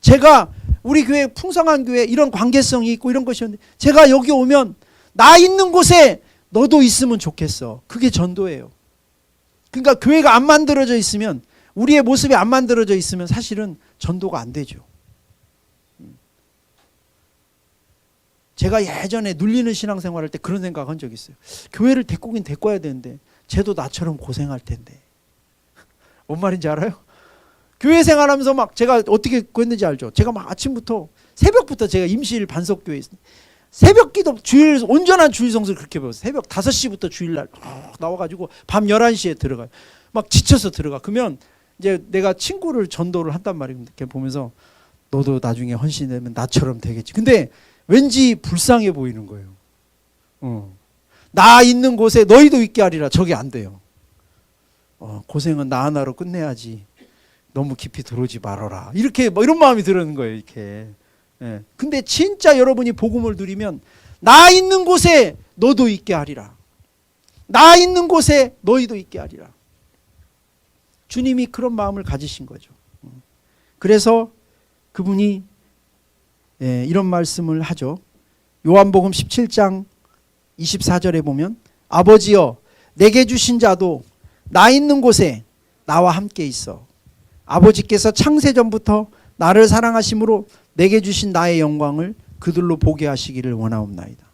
제가 우리 교회 풍성한 교회 이런 관계성이 있고 이런 것이었는데 제가 여기 오면 나 있는 곳에 너도 있으면 좋겠어. 그게 전도예요. 그러니까 교회가 안 만들어져 있으면, 우리의 모습이 안 만들어져 있으면 사실은 전도가 안 되죠. 제가 예전에 눌리는 신앙생활 할 때 그런 생각한 적이 있어요. 교회를 데리고 오긴 데리고 와야 되는데 쟤도 나처럼 고생할 텐데. 뭔 말인지 알아요? 교회 생활하면서 막 제가 어떻게 했는지 알죠? 제가 막 아침부터 새벽부터 제가 임실 반석교회에 있습니다. 새벽 기도, 주일, 온전한 주일 성수를 그렇게 배웠어요. 새벽 5시부터 주일날 나와가지고 밤 11시에 들어가요. 막 지쳐서 들어가. 그러면 이제 내가 친구를 전도를 한단 말입니다. 이렇게 보면서 너도 나중에 헌신되면 나처럼 되겠지. 근데 왠지 불쌍해 보이는 거예요. 나 있는 곳에 너희도 있게 하리라. 저게 안 돼요. 고생은 나 하나로 끝내야지. 너무 깊이 들어오지 말아라. 이렇게 뭐 이런 마음이 드는 거예요. 이렇게. 예. 근데 진짜 여러분이 복음을 누리면 나 있는 곳에 너도 있게 하리라. 나 있는 곳에 너희도 있게 하리라. 주님이 그런 마음을 가지신 거죠. 그래서 그분이 이런 말씀을 하죠. 요한복음 17장 24절에 보면 아버지여 내게 주신 자도 나 있는 곳에 나와 함께 있어. 아버지께서 창세전부터 나를 사랑하심으로 내게 주신 나의 영광을 그들로 보게 하시기를 원하옵나이다.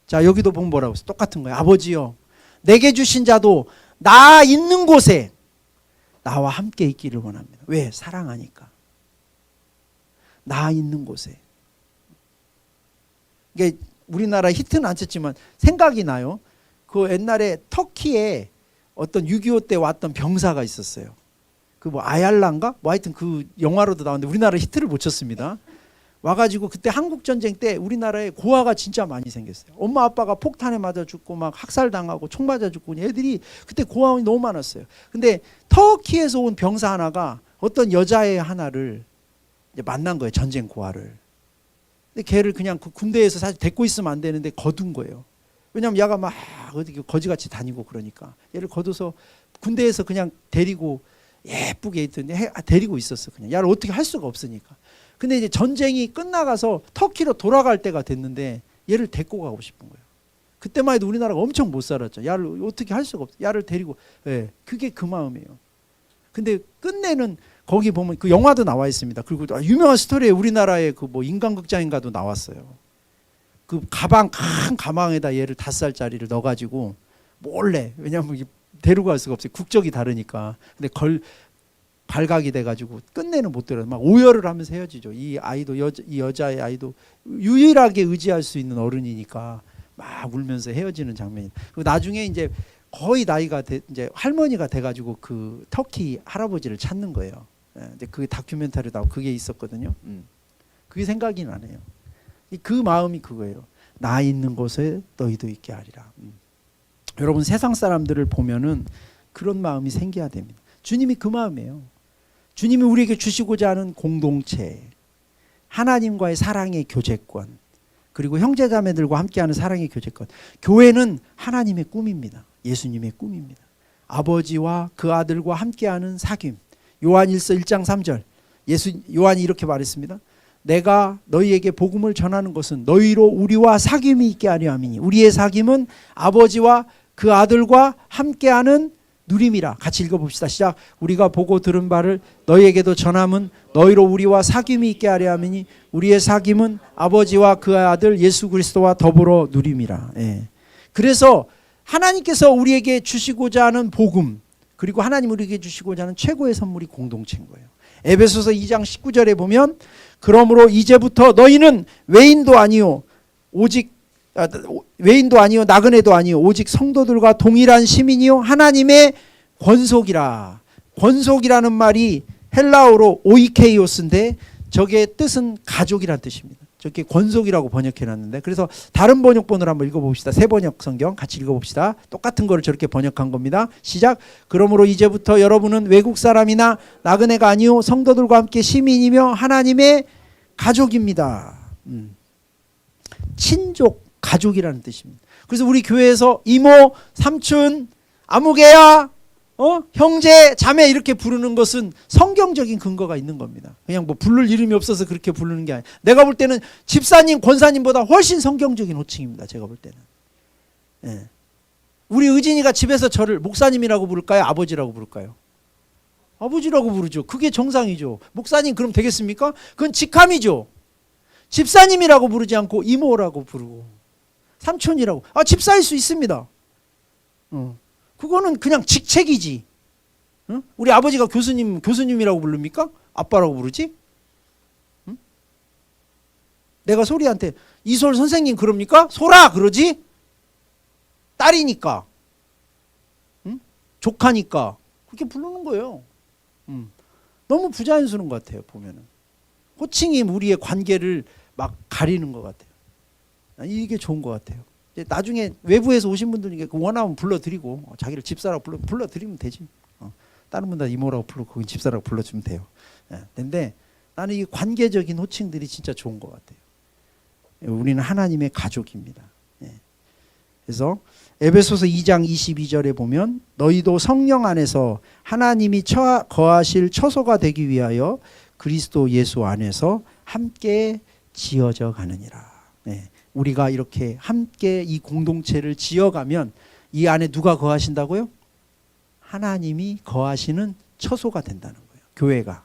자, 여기도 보면 뭐라고 했어요? 똑같은 거예요. 아버지여 내게 주신 자도 나 있는 곳에 나와 함께 있기를 원합니다. 왜? 사랑하니까. 나 있는 곳에. 이게 우리나라 히트는 안 쳤지만 생각이 나요. 그 옛날에 터키에 어떤 6.25 때 왔던 병사가 있었어요. 그 뭐 아얄란가? 뭐 하여튼 그 영화로도 나왔는데 우리나라 히트를 못 쳤습니다. 와가지고 그때 한국전쟁 때 우리나라에 고아가 진짜 많이 생겼어요. 엄마 아빠가 폭탄에 맞아 죽고 막 학살당하고 총 맞아 죽고 애들이 그때 고아원이 너무 많았어요. 근데 터키에서 온 병사 하나가 어떤 여자애 하나를 이제 만난 거예요. 전쟁 고아를. 근데 걔를 그냥 그 군대에서 사실 데리고 있으면 안 되는데 거둔 거예요. 왜냐면 얘가 막 어디 거지같이 다니고 그러니까 얘를 거둬서 군대에서 그냥 데리고 예쁘게 있던데 데리고 있었어. 그냥 얘를 어떻게 할 수가 없으니까. 근데 이제 전쟁이 끝나가서 터키로 돌아갈 때가 됐는데 얘를 데리고 가고 싶은 거예요. 그때만 해도 우리나라가 엄청 못 살았죠. 얘를 어떻게 할 수가 없어. 얘를 데리고. 예, 그게 그 마음이에요. 근데 끝내는 거기 보면 그 영화도 나와 있습니다. 그리고 유명한 스토리에 우리나라의 그 뭐 인간극장인가도 나왔어요. 그 큰 가방에다 얘를 5살짜리를 넣어가지고 몰래, 왜냐하면 데리고 갈 수가 없어요. 국적이 다르니까. 근데 발각이 돼가지고 끝내는 못 들어요. 막 오열을 하면서 헤어지죠. 이 아이도 이 여자의 아이도 유일하게 의지할 수 있는 어른이니까 막 울면서 헤어지는 장면이. 그리고 나중에 이제 거의 나이가 이제 할머니가 돼가지고 그 터키 할아버지를 찾는 거예요. 이제 그 다큐멘터리 나오고 그게 있었거든요. 그게 생각이 나네요. 그 마음이 그거예요. 나 있는 곳에 너희도 있게 하리라. 여러분 세상 사람들을 보면은 그런 마음이 생겨야 됩니다. 주님이 그 마음이에요. 주님이 우리에게 주시고자 하는 공동체, 하나님과의 사랑의 교제권, 그리고 형제자매들과 함께하는 사랑의 교제권. 교회는 하나님의 꿈입니다. 예수님의 꿈입니다. 아버지와 그 아들과 함께하는 사귐. 요한일서 1장 3절 요한이 이렇게 말했습니다. 내가 너희에게 복음을 전하는 것은 너희로 우리와 사귐이 있게 하려 함이니 우리의 사귐은 아버지와 그 아들과 함께하는 누림이라. 같이 읽어봅시다. 시작. 우리가 보고 들은 바를 너희에게도 전함은 너희로 우리와 사귐이 있게 하려 함이니 우리의 사귐은 아버지와 그 아들 예수 그리스도와 더불어 누림이라. 그래서 하나님께서 우리에게 주시고자 하는 복음, 그리고 하나님 우리에게 주시고자 하는 최고의 선물이 공동체인 거예요. 에베소서 2장 19절에 보면 그러므로 이제부터 너희는 외인도 아니요 나그네도 아니요 오직 성도들과 동일한 시민이요 하나님의 권속이라. 권속이라는 말이 헬라어로 오이케이오스인데 저게 뜻은 가족이란 뜻입니다. 저게 권속이라고 번역해놨는데, 그래서 다른 번역본으로 한번 읽어봅시다. 새 번역 성경 같이 읽어봅시다. 똑같은 거를 저렇게 번역한 겁니다. 시작. 그러므로 이제부터 여러분은 외국 사람이나 나그네가 아니요 성도들과 함께 시민이며 하나님의 가족입니다. 친족, 가족이라는 뜻입니다. 그래서 우리 교회에서 이모, 삼촌, 아무개야, 형제, 자매 이렇게 부르는 것은 성경적인 근거가 있는 겁니다. 그냥 뭐 부를 이름이 없어서 그렇게 부르는 게 아니에요. 내가 볼 때는 집사님, 권사님보다 훨씬 성경적인 호칭입니다. 제가 볼 때는. 예. 우리 의진이가 집에서 저를 목사님이라고 부를까요? 아버지라고 부를까요? 아버지라고 부르죠. 그게 정상이죠. 목사님 그럼 되겠습니까? 그건 직함이죠. 집사님이라고 부르지 않고 이모라고 부르고 삼촌이라고. 집사일 수 있습니다. 그거는 그냥 직책이지. 우리 아버지가 교수님이라고 부릅니까? 아빠라고 부르지? 내가 소리한테 이솔 선생님 그럽니까? 소라 그러지? 딸이니까. 조카니까. 그렇게 부르는 거예요. 너무 부자연스러운 것 같아요. 보면은. 호칭이 우리의 관계를 막 가리는 것 같아요. 이게 좋은 것 같아요. 나중에 외부에서 오신 분들 원하면 불러드리고 자기를 집사라고 불러드리면 되지. 다른 분들 이모라고 부르고 거긴 집사라고 불러주면 돼요. 근데 나는 이 관계적인 호칭들이 진짜 좋은 것 같아요. 우리는 하나님의 가족입니다. 그래서 에베소서 2장 22절에 보면 너희도 성령 안에서 하나님이 거하실 처소가 되기 위하여 그리스도 예수 안에서 함께 지어져 가느니라. 우리가 이렇게 함께 이 공동체를 지어가면 이 안에 누가 거하신다고요? 하나님이 거하시는 처소가 된다는 거예요. 교회가.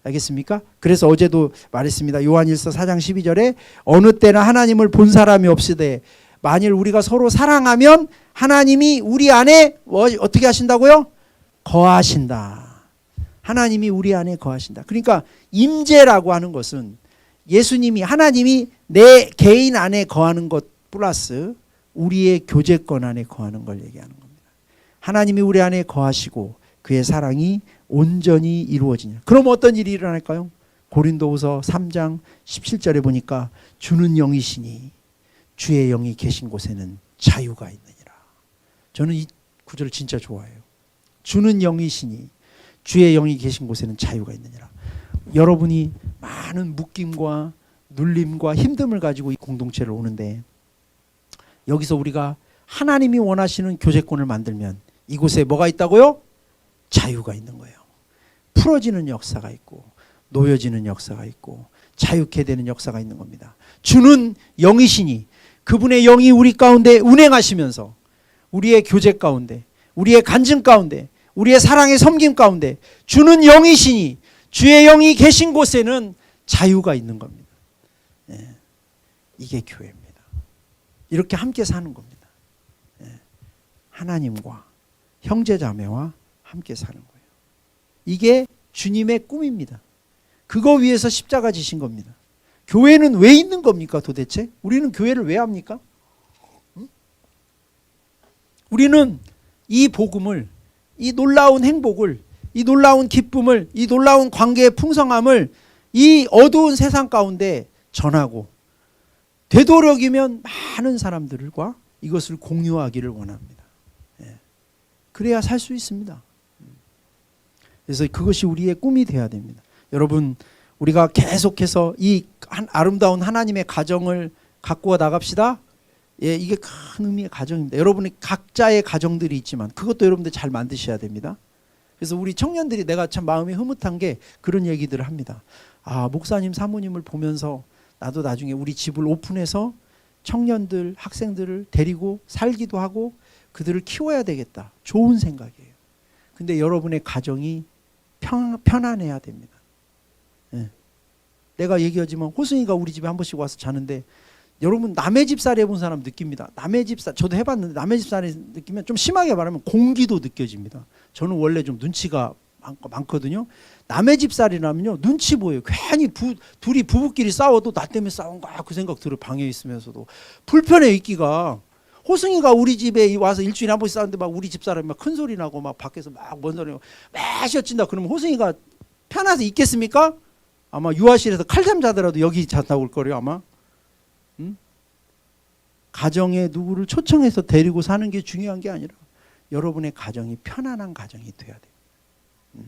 알겠습니까? 그래서 어제도 말했습니다. 요한일서 4장 12절에 어느 때나 하나님을 본 사람이 없으되 만일 우리가 서로 사랑하면 하나님이 우리 안에 어떻게 하신다고요? 거하신다. 하나님이 우리 안에 거하신다. 그러니까 임재라고 하는 것은 예수님이 하나님이 내 개인 안에 거하는 것 플러스 우리의 교제권 안에 거하는 걸 얘기하는 겁니다. 하나님이 우리 안에 거하시고 그의 사랑이 온전히 이루어지냐. 그럼 어떤 일이 일어날까요? 고린도후서 3장 17절에 보니까 주는 영이시니 주의 영이 계신 곳에는 자유가 있느니라. 저는 이 구절을 진짜 좋아해요. 주는 영이시니 주의 영이 계신 곳에는 자유가 있느니라. 여러분이 많은 묶임과 눌림과 힘듦을 가지고 이 공동체를 오는데 여기서 우리가 하나님이 원하시는 교제권을 만들면 이곳에 뭐가 있다고요? 자유가 있는 거예요. 풀어지는 역사가 있고 놓여지는 역사가 있고 자유케 되는 역사가 있는 겁니다. 주는 영이시니 그분의 영이 우리 가운데 운행하시면서 우리의 교제 가운데 우리의 간증 가운데 우리의 사랑의 섬김 가운데 주는 영이시니 주의 영이 계신 곳에는 자유가 있는 겁니다. 이게 교회입니다. 이렇게 함께 사는 겁니다. 하나님과 형제자매와 함께 사는 거예요. 이게 주님의 꿈입니다. 그거 위해서 십자가 지신 겁니다. 교회는 왜 있는 겁니까 도대체? 우리는 교회를 왜 합니까? 우리는 이 복음을, 이 놀라운 행복을, 이 놀라운 기쁨을, 이 놀라운 관계의 풍성함을 이 어두운 세상 가운데 전하고 되도록이면 많은 사람들과 이것을 공유하기를 원합니다. 그래야 살 수 있습니다. 그래서 그것이 우리의 꿈이 되어야 됩니다. 여러분 우리가 계속해서 이 아름다운 하나님의 가정을 갖고 나갑시다. 이게 큰 의미의 가정입니다. 여러분이 각자의 가정들이 있지만 그것도 여러분들 잘 만드셔야 됩니다. 그래서 우리 청년들이 내가 참 마음이 흐뭇한 게 그런 얘기들을 합니다. 목사님 사모님을 보면서 나도 나중에 우리 집을 오픈해서 청년들 학생들을 데리고 살기도 하고 그들을 키워야 되겠다. 좋은 생각이에요. 근데 여러분의 가정이 편안해야 됩니다. 내가 얘기하지만 호승이가 우리 집에 한 번씩 와서 자는데 여러분 남의 집살이 해본 사람 느낍니다. 남의 집살 저도 해봤는데 남의 집살이 느끼면 좀 심하게 말하면 공기도 느껴집니다. 저는 원래 좀 눈치가 많거든요. 남의 집살이라면요 눈치 보여요. 괜히 둘이 부부끼리 싸워도 나 때문에 싸운가 그 생각 들어. 방에 있으면서도 불편해 있기가. 호승이가 우리 집에 와서 일주일에 한 번씩 싸우는데 막 우리 집사람이 막 큰 소리 나고 막 밖에서 막 뭔 소리 나고 막 쉬어진다. 그러면 호승이가 편해서 있겠습니까? 아마 유아실에서 칼잠 자더라도 여기 잤다 올 거래요 아마. 가정에 누구를 초청해서 데리고 사는 게 중요한 게 아니라 여러분의 가정이 편안한 가정이 돼야 돼요.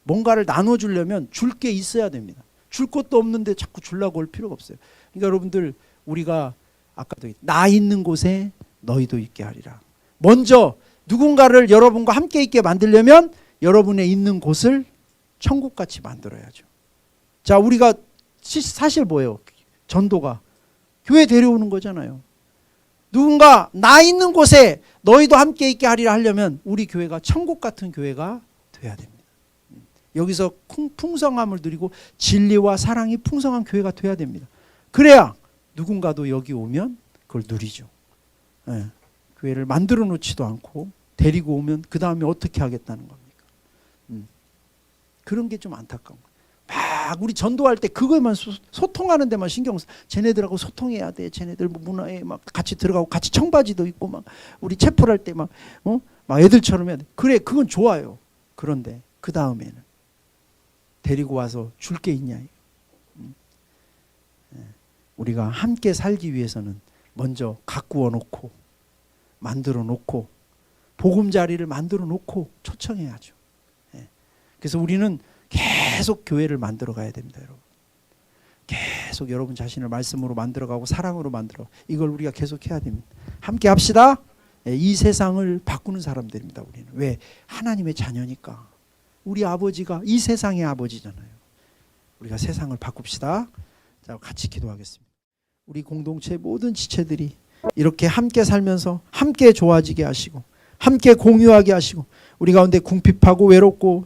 뭔가를 나눠주려면 줄 게 있어야 됩니다. 줄 것도 없는데 자꾸 주려고 할 필요가 없어요. 그러니까 여러분들 우리가 아까도 나 있는 곳에 너희도 있게 하리라. 먼저 누군가를 여러분과 함께 있게 만들려면 여러분의 있는 곳을 천국같이 만들어야죠. 자, 우리가 사실 뭐예요? 전도가 교회 데려오는 거잖아요. 누군가 나 있는 곳에 너희도 함께 있게 하리라 하려면 우리 교회가 천국 같은 교회가 돼야 됩니다. 여기서 풍성함을 누리고 진리와 사랑이 풍성한 교회가 돼야 됩니다. 그래야 누군가도 여기 오면 그걸 누리죠. 예. 교회를 만들어 놓지도 않고 데리고 오면 그 다음에 어떻게 하겠다는 겁니까? 그런 게 좀 안타까운 거예요. 막 우리 전도할 때 그거에만 소통하는 데만 신경 써. 쟤네들하고 소통해야 돼. 쟤네들 뭐 문화에 막 같이 들어가고 같이 청바지도 입고 막 우리 채플 할 때 막 막 애들처럼 해야 돼. 그래, 그건 좋아요. 그런데 그 다음에는 데리고 와서 줄 게 있냐? 우리가 함께 살기 위해서는 먼저 가꾸어 놓고 만들어 놓고 보금자리를 만들어 놓고 초청해야죠. 그래서 우리는 계속 교회를 만들어 가야 됩니다, 여러분. 계속 여러분 자신을 말씀으로 만들어가고 사랑으로 만들어. 이걸 우리가 계속 해야 됩니다. 함께 합시다. 이 세상을 바꾸는 사람들입니다, 우리는. 왜? 하나님의 자녀니까. 우리 아버지가 이 세상의 아버지잖아요. 우리가 세상을 바꿉시다. 자, 같이 기도하겠습니다. 우리 공동체 모든 지체들이 이렇게 함께 살면서 함께 좋아지게 하시고 함께 공유하게 하시고 우리 가운데 궁핍하고 외롭고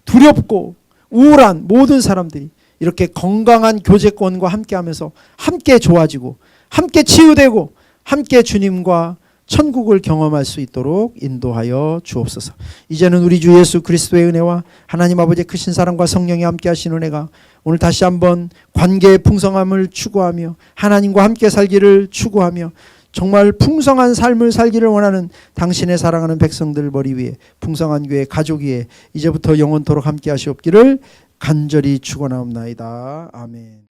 두렵고 우울한 모든 사람들이 이렇게 건강한 교제권과 함께하면서 함께 좋아지고 함께 치유되고 함께 주님과 천국을 경험할 수 있도록 인도하여 주옵소서. 이제는 우리 주 예수 그리스도의 은혜와 하나님 아버지의 크신 사랑과 성령이 함께 하신 은혜가 오늘 다시 한번 관계의 풍성함을 추구하며 하나님과 함께 살기를 추구하며 정말 풍성한 삶을 살기를 원하는 당신의 사랑하는 백성들 머리 위에 풍성한 교회 가족 위에 이제부터 영원토록 함께 하시옵기를 간절히 축원하옵나이다. 아멘.